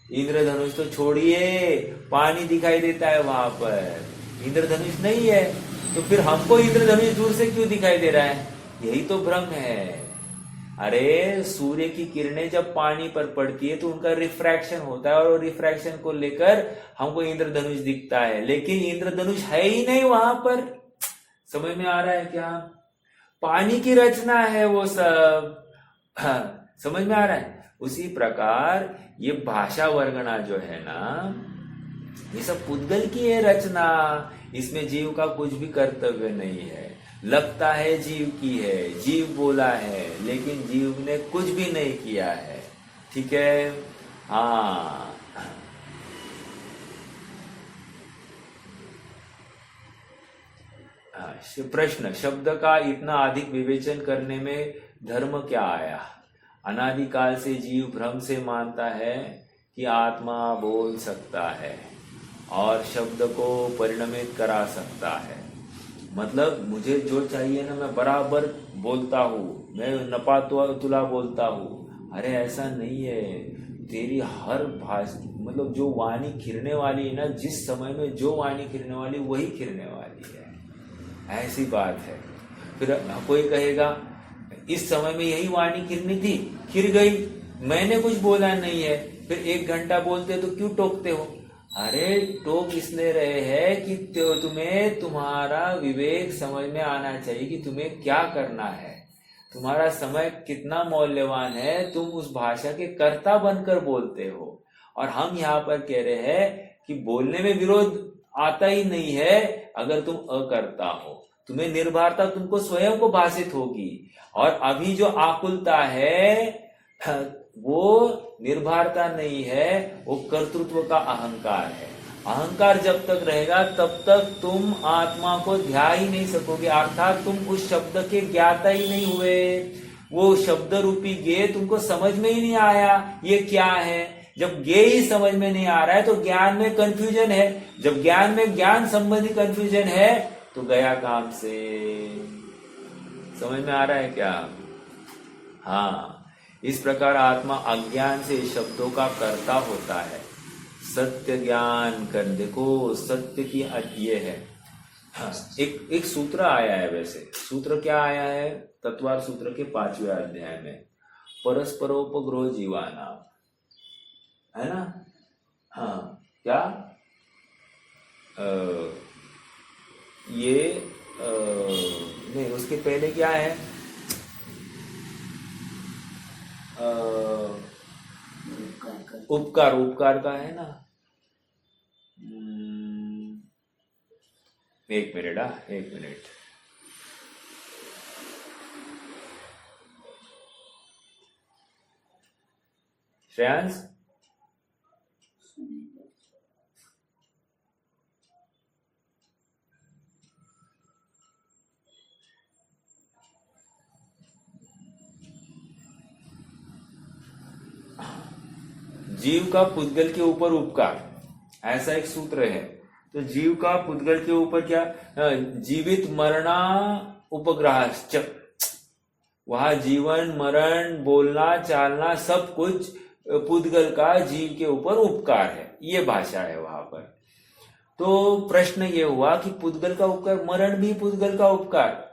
इंद्रधनुष तो छोड़िए, पानी दिखाई देता है वहां पर, इंद्रधनुष नहीं है। तो फिर हमको इंद्रधनुष दूर से क्यों दिखाई दे रहा है? यही तो भ्रम है। अरे सूर्य की किरणें जब पानी पर पड़ती है तो उनका रिफ्रैक्शन होता है और रिफ्रैक्शन को लेकर हमको इंद्रधनुष दिखता है, लेकिन इंद्रधनुष है ही नहीं वहां पर। समझ में आ रहा है क्या? पानी की रचना है वो सब। समझ में आ रहा है? उसी प्रकार ये भाषा वर्गना जो है ना, ये सब पुद्गल की है रचना। इसमें जीव का कुछ भी कर्तव्य नहीं है। लगता है जीव की है, जीव बोला है, लेकिन जीव ने कुछ भी नहीं किया है। ठीक है? हाँ, प्रश्न, शब्द का इतना अधिक विवेचन करने में धर्म क्या आया? अनादिकाल से जीव भ्रम से मानता है कि आत्मा बोल सकता है और शब्द को परिणमित करा सकता है। मतलब मुझे जो चाहिए ना मैं बराबर बोलता हूँ, मैं नपा तुला बोलता हूँ। अरे ऐसा नहीं है। तेरी हर मतलब जो वाणी खिरने वाली है ना, जिस समय में जो वाणी खिरने वाली वही खिरने वाली है, ऐसी बात है। फिर कोई कहेगा इस समय में यही वाणी खिरनी थी, खिर गई, मैंने कुछ बोला नहीं है। फिर 1 घंटा बोलते तो क्यों टोकते हो? अरे टोक इसलिए रहे हैं कि तुम्हें तुम्हारा विवेक समझ में आना चाहिए कि तुम्हें क्या करना है, तुम्हारा समय कितना मौल्यवान है, तुम उस भाषा के कर्ता बनकर बोलते हो। और हम यहाँ पर कह रहे हैं कि बोलने में विरोध आता ही नहीं है अगर तुम अकर्ता हो, तुम्हें निर्भरता तुमको स्वयं को भाषित होगी। और अभी जो आकुलता है वो निर्भरता नहीं है, वो कर्तृत्व का अहंकार है। अहंकार जब तक रहेगा तब तक तुम आत्मा को ध्या ही नहीं सकोगे, अर्थात तुम उस शब्द के ज्ञाता ही नहीं हुए। वो शब्द रूपी ज्ञेय तुमको समझ में ही नहीं आया ये क्या है। जब ज्ञेय ही समझ में नहीं आ रहा है तो ज्ञान में कंफ्यूजन है। जब ज्ञान में ज्ञान संबंधी कंफ्यूजन है तो गया काम से। समझ में आ रहा है क्या? हाँ, इस प्रकार आत्मा अज्ञान से शब्दों का कर्ता होता है। सत्य ज्ञान कर देखो, सत्य की ये है। हाँ, एक सूत्र आया है। वैसे सूत्र क्या आया है? तत्वार सूत्र के 5वें अध्याय में, परस्परोपग्रह जीवाना, है ना? हाँ, क्या नहीं, उसके पहले क्या है? उपकार का है ना। 1 मिनट, 1 मिनट। श्रेयांश, जीव का पुद्गल के ऊपर उपकार, ऐसा एक सूत्र है। तो जीव का पुद्गल के ऊपर क्या? जीवित मरणा उपग्रह, वहां जीवन मरण बोलना चालना सब कुछ पुद्गल का जीव के ऊपर उपकार है, ये भाषा है वहां पर। तो प्रश्न ये हुआ कि पुद्गल का उपकार, मरण भी पुद्गल का उपकार,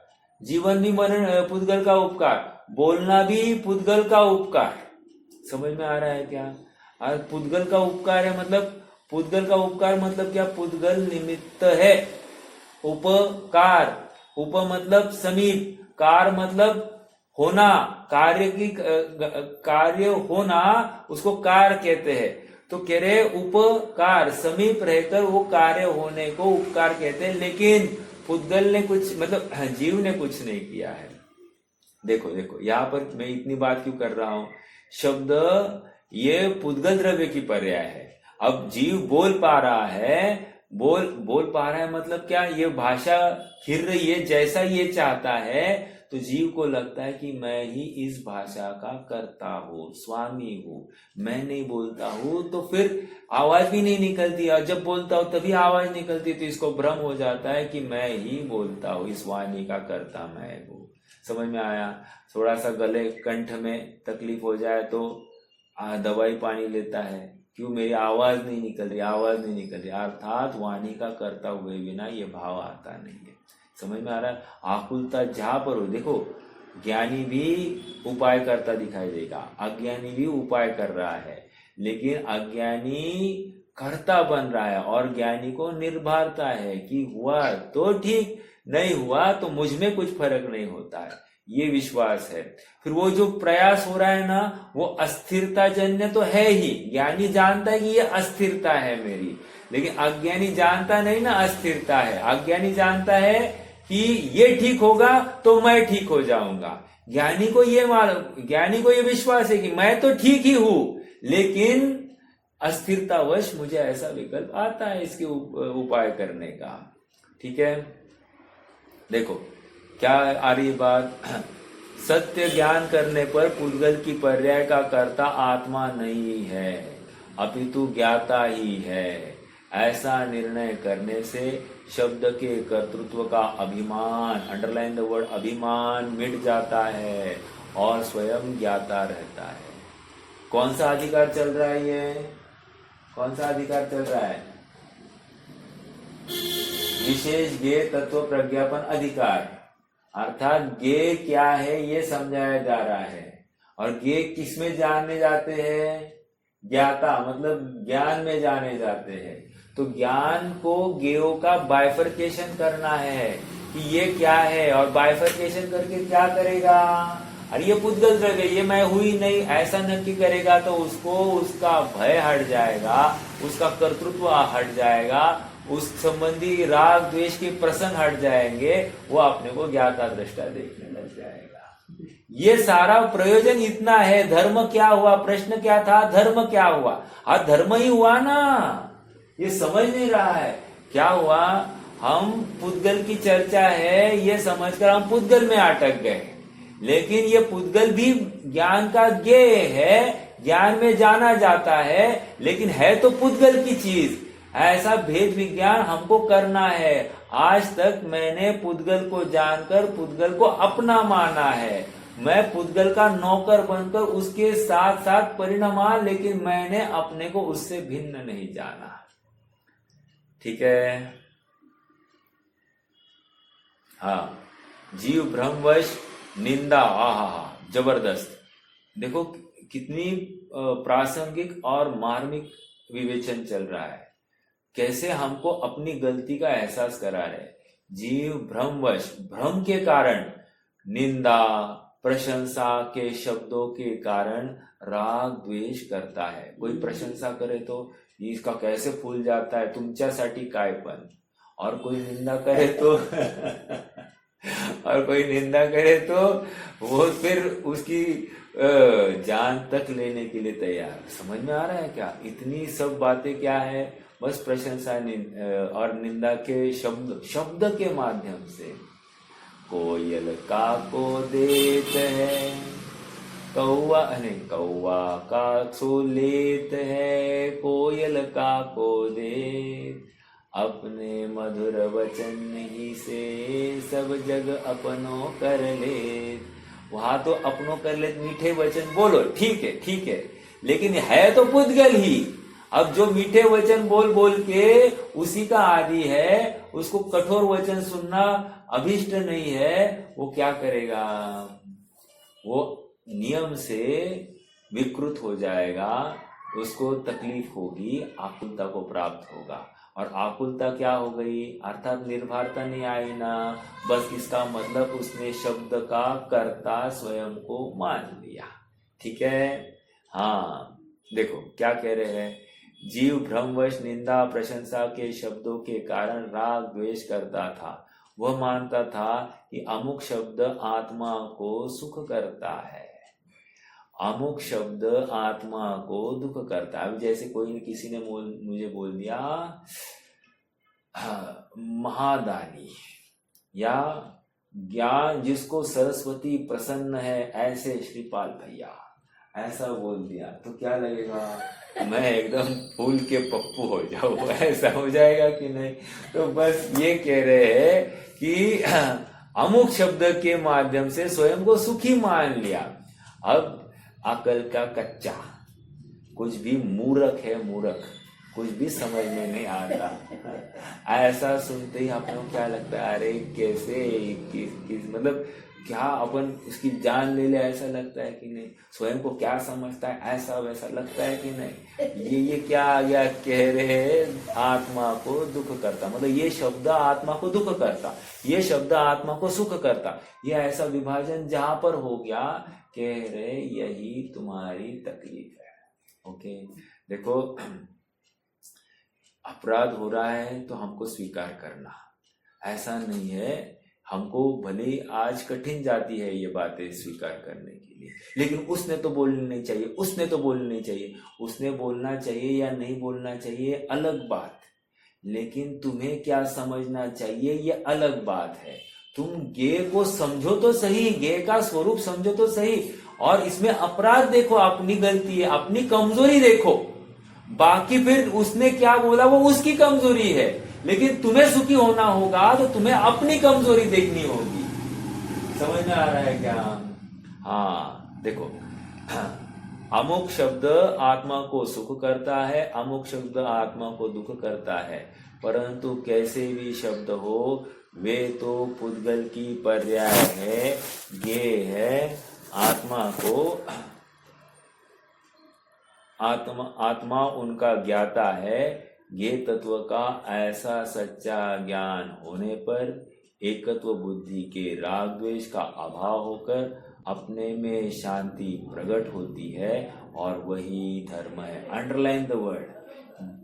जीवन भी मरण पुद्गल का उपकार, बोलना भी पुद्गल का उपकार। समझ में आ रहा है क्या? और पुद्गल का उपकार है मतलब, पुद्गल का उपकार मतलब क्या? पुद्गल निमित्त है। उपकार, उप मतलब समीप, कार मतलब होना, कार्य की कार्य होना, उसको कार कहते हैं। तो कह रहे उपकार, समीप रहकर वो कार्य होने को उपकार कहते हैं। लेकिन पुद्गल ने कुछ मतलब जीव ने कुछ नहीं किया है। देखो देखो, यहाँ पर मैं इतनी बात क्यों कर रहा हूं? शब्द ये पुद्गल द्रव्य की पर्याय है। अब जीव बोल पा रहा है, बोल पा रहा है मतलब क्या? ये भाषा खिर रही है जैसा ये चाहता है, तो जीव को लगता है कि मैं ही इस भाषा का कर्ता हूँ, स्वामी हूँ। मैं नहीं बोलता हूँ तो फिर आवाज भी नहीं निकलती, और जब बोलता हूँ तभी आवाज निकलती, तो इसको भ्रम हो जाता है कि मैं ही बोलता हूँ, इस वाणी का कर्ता मैं हूँ। समझ में आया? थोड़ा सा गले कंठ में तकलीफ हो जाए तो दवाई पानी लेता है, क्यों? मेरी आवाज नहीं निकल रही, आवाज नहीं निकल रही, अर्थात वाणी का कर्ता हुए बिना ये भाव आता नहीं है। समझ में आ रहा है? आकुलता जहां पर हो, देखो ज्ञानी भी उपाय करता दिखाई देगा, अज्ञानी भी उपाय कर रहा है, लेकिन अज्ञानी कर्ता बन रहा है और ज्ञानी को निर्भरता है कि हुआ तो ठीक, नहीं हुआ तो मुझ में कुछ फर्क नहीं होता है, ये विश्वास है। फिर वो जो प्रयास हो रहा है ना, वो अस्थिरता जन्य तो है ही। ज्ञानी जानता है कि ये अस्थिरता है मेरी, लेकिन अज्ञानी जानता नहीं ना अस्थिरता है। अज्ञानी जानता है कि ये ठीक होगा तो मैं ठीक हो जाऊंगा। ज्ञानी को ये विश्वास है कि मैं तो ठीक ही हूं, लेकिन अस्थिरतावश मुझे ऐसा विकल्प आता है इसके उपाय करने का। ठीक है, देखो क्या आ रही बात? सत्य ज्ञान करने पर पुद्गल की पर्याय का कर्ता आत्मा नहीं है, अपितु ज्ञाता ही है। ऐसा निर्णय करने से शब्द के कर्तृत्व का अभिमान, अंडरलाइन द वर्ड अभिमान, मिट जाता है और स्वयं ज्ञाता रहता है। कौन सा अधिकार चल रहा है? ये कौन सा अधिकार चल रहा है? विशेष ज्ञेय तत्व प्रज्ञापन अधिकार, अर्थात ज्ञेय क्या है ये समझाया जा रहा है। और ज्ञेय किसमें जानने जाते हैं? ज्ञाता, मतलब ज्ञान में जाने जाते हैं। तो ज्ञान को ज्ञेयों का बाइफरकेशन करना है कि ये क्या है, और बाइफरकेशन करके क्या करेगा? अरे ये पुद्गल द्रव्य, ये मैं हुई नहीं, ऐसा नक्की करेगा तो उसको उसका भय हट जाएगा, उसका कर्तृत्व हट जाएगा, उस संबंधी राग द्वेष के प्रसंग हट जाएंगे, वो अपने को ज्ञाता दृष्टा देखने लग जाएगा। ये सारा प्रयोजन इतना है। धर्म क्या हुआ? प्रश्न क्या था? धर्म क्या हुआ? हाँ, धर्म ही हुआ ना। ये समझ नहीं रहा है क्या हुआ। हम पुद्गल की चर्चा है ये समझकर हम पुद्गल में अटक गए, लेकिन ये पुद्गल भी ज्ञान का ज्ञेय है, ज्ञान में जाना जाता है, लेकिन है तो पुद्गल की चीज। ऐसा भेद विज्ञान हमको करना है। आज तक मैंने पुद्गल को जानकर पुद्गल को अपना माना है। मैं पुद्गल का नौकर बनकर उसके साथ साथ परिणमा, लेकिन मैंने अपने को उससे भिन्न नहीं जाना। ठीक है? हाँ, जीव भ्रमवश निंदा, आहा जबरदस्त। देखो कितनी प्रासंगिक और मार्मिक विवेचन चल रहा है, कैसे हमको अपनी गलती का एहसास करा रहे। जीव भ्रमवश, भ्रम के कारण, निंदा प्रशंसा के शब्दों के कारण राग द्वेष करता है। कोई प्रशंसा करे तो इसका कैसे फूल जाता है, तुमच्यासाठी काय पण, और कोई निंदा करे तो और कोई निंदा करे तो वो फिर उसकी जान तक लेने के लिए तैयार। समझ में आ रहा है क्या? इतनी सब बातें क्या है? बस प्रशंसा और निंदा के शब्द के माध्यम से। कोयल काको देत है, कौवा कौवा काको लेत है, कोयल काको देत, अपने मधुर वचन ही से सब जग अपनों कर ले। वहां तो अपनों कर ले, मीठे वचन बोलो, ठीक है, लेकिन है तो पुद्गल ही। अब जो मीठे वचन बोल बोल के उसी का आदि है, उसको कठोर वचन सुनना अभिष्ट नहीं है, वो क्या करेगा? वो नियम से विकृत हो जाएगा, उसको तकलीफ होगी, आकुलता को प्राप्त होगा। और आकुलता क्या हो गई? अर्थात निर्भरता नहीं आई ना। बस इसका मतलब उसने शब्द का कर्ता स्वयं को मान लिया। ठीक है? हाँ, देखो क्या कह रहे हैं। जीव भ्रमवश निंदा प्रशंसा के शब्दों के कारण राग द्वेष करता था। वह मानता था कि अमुक शब्द आत्मा को सुख करता है, अमुक शब्द आत्मा को दुख करता है। जैसे कोई किसी ने मुझे बोल दिया महादानी, या ज्ञान जिसको सरस्वती प्रसन्न है, ऐसे श्रीपाल भैया, ऐसा बोल दिया तो क्या लगेगा? मैं एकदम फूल के पप्पू हो जाऊं, ऐसा हो जाएगा कि नहीं? तो बस ये कह रहे हैं कि अमुक शब्द के माध्यम से स्वयं को सुखी मान लिया। अब अकल का कच्चा, कुछ भी मूर्ख है, मूर्ख, कुछ भी समझ में नहीं आता। ऐसा सुनते ही आपको क्या लगता है? अरे कैसे किस मतलब क्या अपन इसकी जान ले ले, ऐसा लगता है कि नहीं? स्वयं को क्या समझता है, ऐसा वैसा लगता है कि नहीं? ये क्या आ गया? कह रहे हैं आत्मा को दुख करता, मतलब ये शब्द आत्मा को दुख करता, ये शब्द आत्मा को सुख करता। ये ऐसा विभाजन जहां पर हो गया, कह रहे यही तुम्हारी तकलीफ है। ओके, देखो अपराध हो रहा है तो हमको स्वीकार करना, ऐसा नहीं है। हमको भले आज कठिन जाती है ये बातें स्वीकार करने के लिए, लेकिन उसने तो बोलनी नहीं चाहिए, उसने तो बोलनी नहीं चाहिए। उसने बोलना चाहिए या नहीं बोलना चाहिए अलग बात, लेकिन तुम्हें क्या समझना चाहिए ये अलग बात है। तुम ज्ञेय को समझो तो सही, ज्ञेय का स्वरूप समझो तो सही, और इसमें अपराध देखो, अपनी गलती है, अपनी कमजोरी देखो। बाकी फिर उसने क्या बोला वो उसकी कमजोरी है, लेकिन तुम्हें सुखी होना होगा तो तुम्हें अपनी कमजोरी देखनी होगी। समझ में आ रहा है क्या? हाँ देखो, अमुक शब्द आत्मा को सुख करता है, अमुक शब्द आत्मा को दुख करता है, परंतु कैसे भी शब्द हो वे तो पुद्गल की पर्याय है, ये है आत्मा को, आत्मा उनका ज्ञाता है। ये तत्व का ऐसा सच्चा ज्ञान होने पर एकत्व बुद्धि के राग द्वेष का अभाव होकर अपने में शांति प्रकट होती है और वही धर्म है। अंडरलाइन द वर्ड,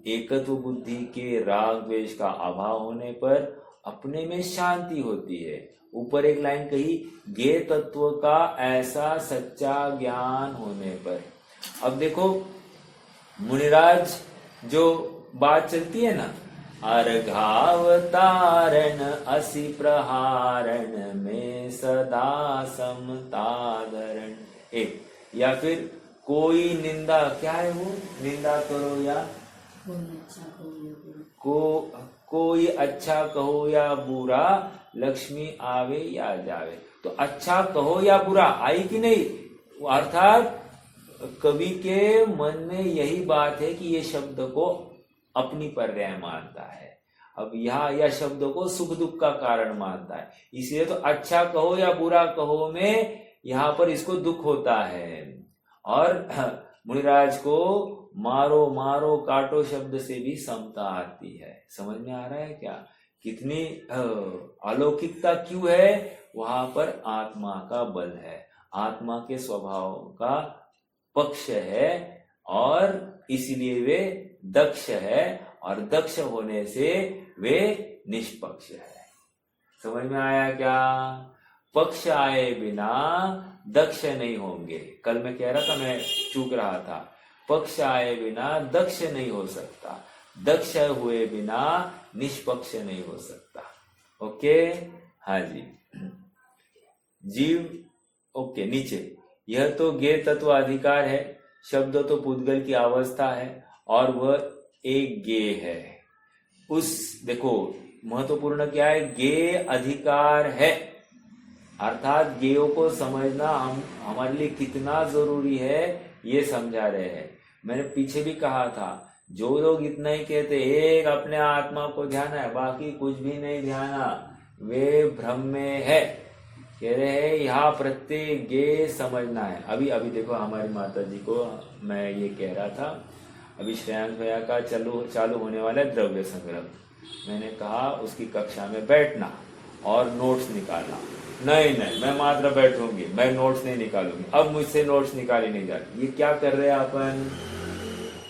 एकत्व बुद्धि के राग द्वेष का अभाव होने पर अपने में शांति होती है। ऊपर एक लाइन कही, ये तत्व का ऐसा सच्चा ज्ञान होने पर। अब देखो मुनिराज जो बात चलती है ना, अर्घावतारण असि प्रहारण में सदा समताधरण, एक, या फिर कोई निंदा, क्या है वो, निंदा करो या कोई अच्छा कहो या बुरा, लक्ष्मी आवे या जावे। तो अच्छा कहो या बुरा आई कि नहीं, अर्थात कवि के मन में यही बात है कि ये शब्द को अपनी पर्याय मानता है। अब यहाँ यह शब्दों को सुख दुख का कारण मानता है, इसलिए तो अच्छा कहो या बुरा कहो में यहाँ पर इसको दुख होता है। और मुनिराज को मारो मारो काटो शब्द से भी समता आती है। समझ में आ रहा है क्या? कितनी अलौकिकता क्यों है? वहां पर आत्मा का बल है, आत्मा के स्वभाव का पक्ष है और इसलिए वे दक्ष है, और दक्ष होने से वे निष्पक्ष है। समझ में आया क्या? पक्ष आए बिना दक्ष नहीं होंगे। कल मैं कह रहा था, मैं चूक रहा था, पक्ष आए बिना दक्ष नहीं हो सकता, दक्ष हुए बिना निष्पक्ष नहीं हो सकता। ओके, हाँ जी, जीव, ओके, नीचे यह तो ज्ञेय तत्व अधिकार है, शब्द तो पुद्गल की अवस्था है और वह एक ज्ञेय है। उस देखो महत्वपूर्ण क्या है, ज्ञेय अधिकार है, अर्थात ज्ञेयों को समझना हमारे लिए कितना जरूरी है ये समझा रहे हैं। मैंने पीछे भी कहा था, जो लोग इतना ही कहते एक अपने आत्मा को ध्यान है बाकी कुछ भी नहीं ध्याना, वे भ्रम में है। कह रहे हैं यहाँ प्रत्येक ज्ञेय समझना है। अभी देखो हमारी माता जी को मैं ये कह रहा था, अभी श्रेयांश भैया का चालू होने वाला है द्रव्य संग्रह। मैंने कहा उसकी कक्षा में बैठना और नोट्स निकालना। नहीं मैं मात्र बैठूंगी, मैं नोट्स नहीं निकालूंगी। अब मुझसे नोट्स निकाली नहीं जाती। ये क्या कर रहे हैं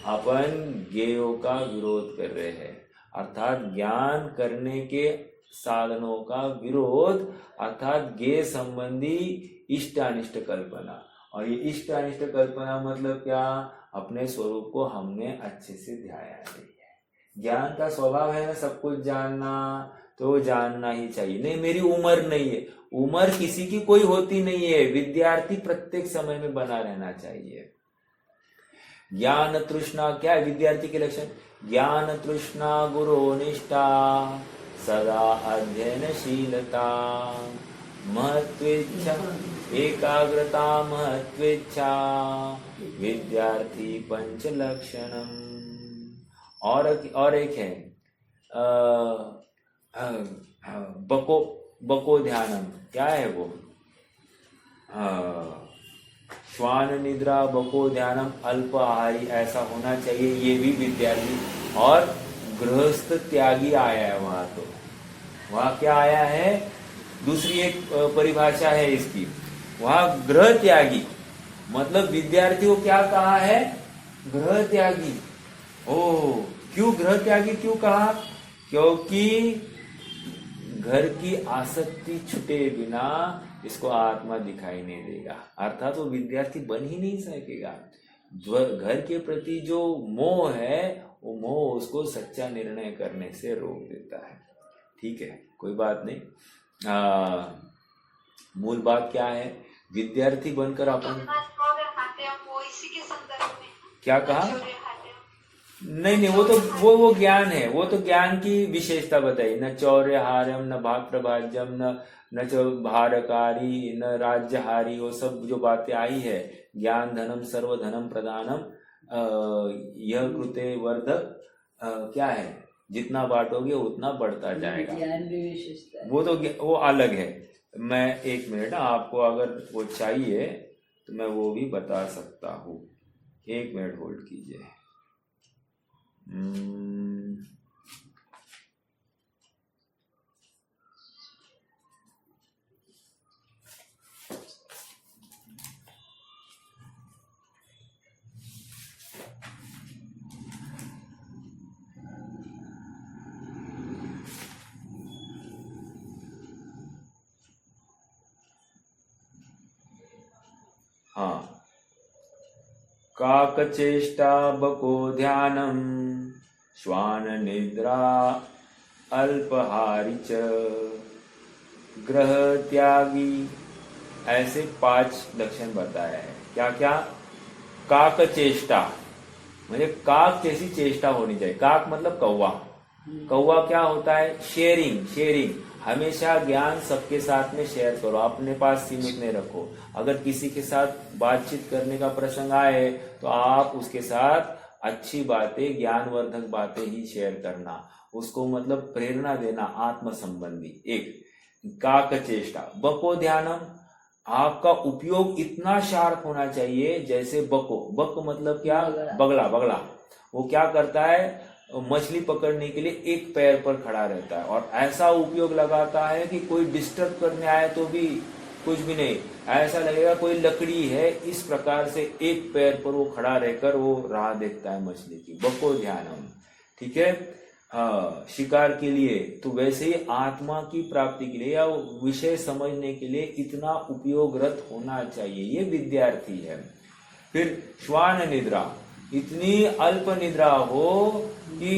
अपन ज्ञेयों का विरोध कर रहे हैं, अर्थात ज्ञान करने के साधनों का विरोध, अर्थात ज्ञेय संबंधी इष्ट अनिष्ट कल्पना। और ये इष्ट अनिष्ट कल्पना मतलब क्या? अपने स्वरूप को हमने अच्छे से ध्याया नहीं है। ज्ञान का स्वभाव है ना सब कुछ जानना, तो जानना ही चाहिए। नहीं मेरी उम्र नहीं है, उम्र किसी की कोई होती नहीं है, विद्यार्थी प्रत्येक समय में बना रहना चाहिए। ज्ञान तृष्णा क्या है विद्यार्थी के लक्षण? ज्ञान तृष्णा गुरु निष्ठा सदा अध्ययनशीलता महत्वेच्छा एकाग्रता महत्वेच्छा विद्यार्थी पंच लक्षणम। और एक है बको ध्यानम। क्या है वो? श्वान निद्रा बको ध्यानम अल्प आहारी, ऐसा होना चाहिए। ये भी विद्यार्थी। और गृहस्थ त्यागी आया है वहां, तो वहां क्या आया है? दूसरी एक परिभाषा है इसकी, वहां गृह त्यागी मतलब विद्यार्थी को क्या कहा है? गृह त्यागी। ओ क्यों ग्रह त्यागी क्यों कहा? क्योंकि घर की आसक्ति छुटे बिना इसको आत्मा दिखाई नहीं देगा, अर्थात वो विद्यार्थी बन ही नहीं सकेगा। घर के प्रति जो मोह है वो मोह उसको सच्चा निर्णय करने से रोक देता है। ठीक है, कोई बात नहीं। मूल बात क्या है? विद्यार्थी बनकर अपन क्या कहा? नहीं, वो ज्ञान है, वो तो ज्ञान की विशेषता बताई। न चौर्यहार्यम, न भाप्रभाज्यम, न च भारकारी, न राज्यहारी, वो सब जो बातें आई है, ज्ञान धनम सर्वधनम प्रदानम, यह कृते वर्धक, क्या है, जितना बांटोगे उतना बढ़ता जाएगा। ज्ञान भी विशेषता है। वो अलग है। मैं 1 मिनट, आपको अगर वो चाहिए तो मैं वो भी बता सकता हूँ। 1 मिनट होल्ड कीजिए। हाँ, काकचेष्टा बको ध्यानम, श्वान निद्रा अल्पहारी च, ग्रह त्यागी, ऐसे 5 लक्षण बताया है। क्या क्या? काक चेष्टा, म्हणजे काक जैसी चेष्टा होनी चाहिए। काक मतलब कौवा। कौवा क्या होता है? शेयरिंग। हमेशा ज्ञान सबके साथ में शेयर करो, अपने पास सीमित नहीं रखो। अगर किसी के साथ बातचीत करने का प्रसंग आए तो आप उसके साथ अच्छी बातें, ज्ञानवर्धक बातें ही शेयर करना, उसको मतलब प्रेरणा देना, आत्म संबंधी। एक काक चेष्टा। बको ध्यानम, आपका उपयोग इतना शार्प होना चाहिए जैसे बको। बक मतलब क्या? बगला। वो क्या करता है? मछली पकड़ने के लिए एक पैर पर खड़ा रहता है और ऐसा उपयोग लगाता है कि कोई डिस्टर्ब करने आए तो भी कुछ भी नहीं, ऐसा लगेगा कोई लकड़ी है। इस प्रकार से एक पैर पर वो खड़ा रहकर वो राह देखता है मछली की। बको ध्यानम, ठीक है। शिकार के लिए तो वैसे ही आत्मा की प्राप्ति के लिए या विषय समझने के लिए इतना उपयोगरत होना चाहिए, ये विद्यार्थी है। फिर श्वान निद्रा, इतनी अल्प निद्रा हो कि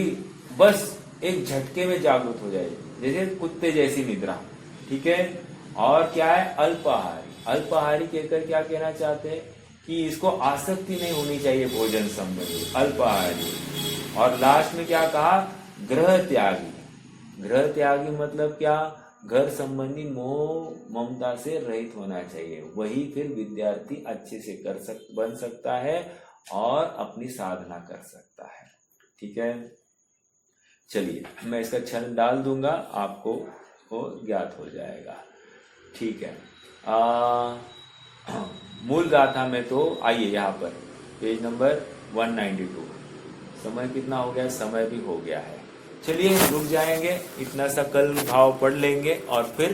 बस एक झटके में जागृत हो जाए, जैसे कुत्ते जैसी निद्रा, ठीक है। और क्या है? अल्पाहारी कहकर क्या कहना चाहते हैं कि इसको आसक्ति नहीं होनी चाहिए भोजन संबंधी, अल्पाहारी। और लास्ट में क्या कहा? ग्रह त्यागी मतलब क्या? घर संबंधी मोह ममता से रहित होना चाहिए। वही फिर विद्यार्थी अच्छे से बन सकता है और अपनी साधना कर सकता है, ठीक है। चलिए, मैं इसका छंद डाल दूंगा, आपको वो ज्ञात हो जाएगा, ठीक है। मूल गाथा में तो आइए यहाँ पर पेज नंबर 192। समय कितना हो गया? समय भी हो गया है। चलिए रुक जाएंगे, इतना सा कल भाव पढ़ लेंगे और फिर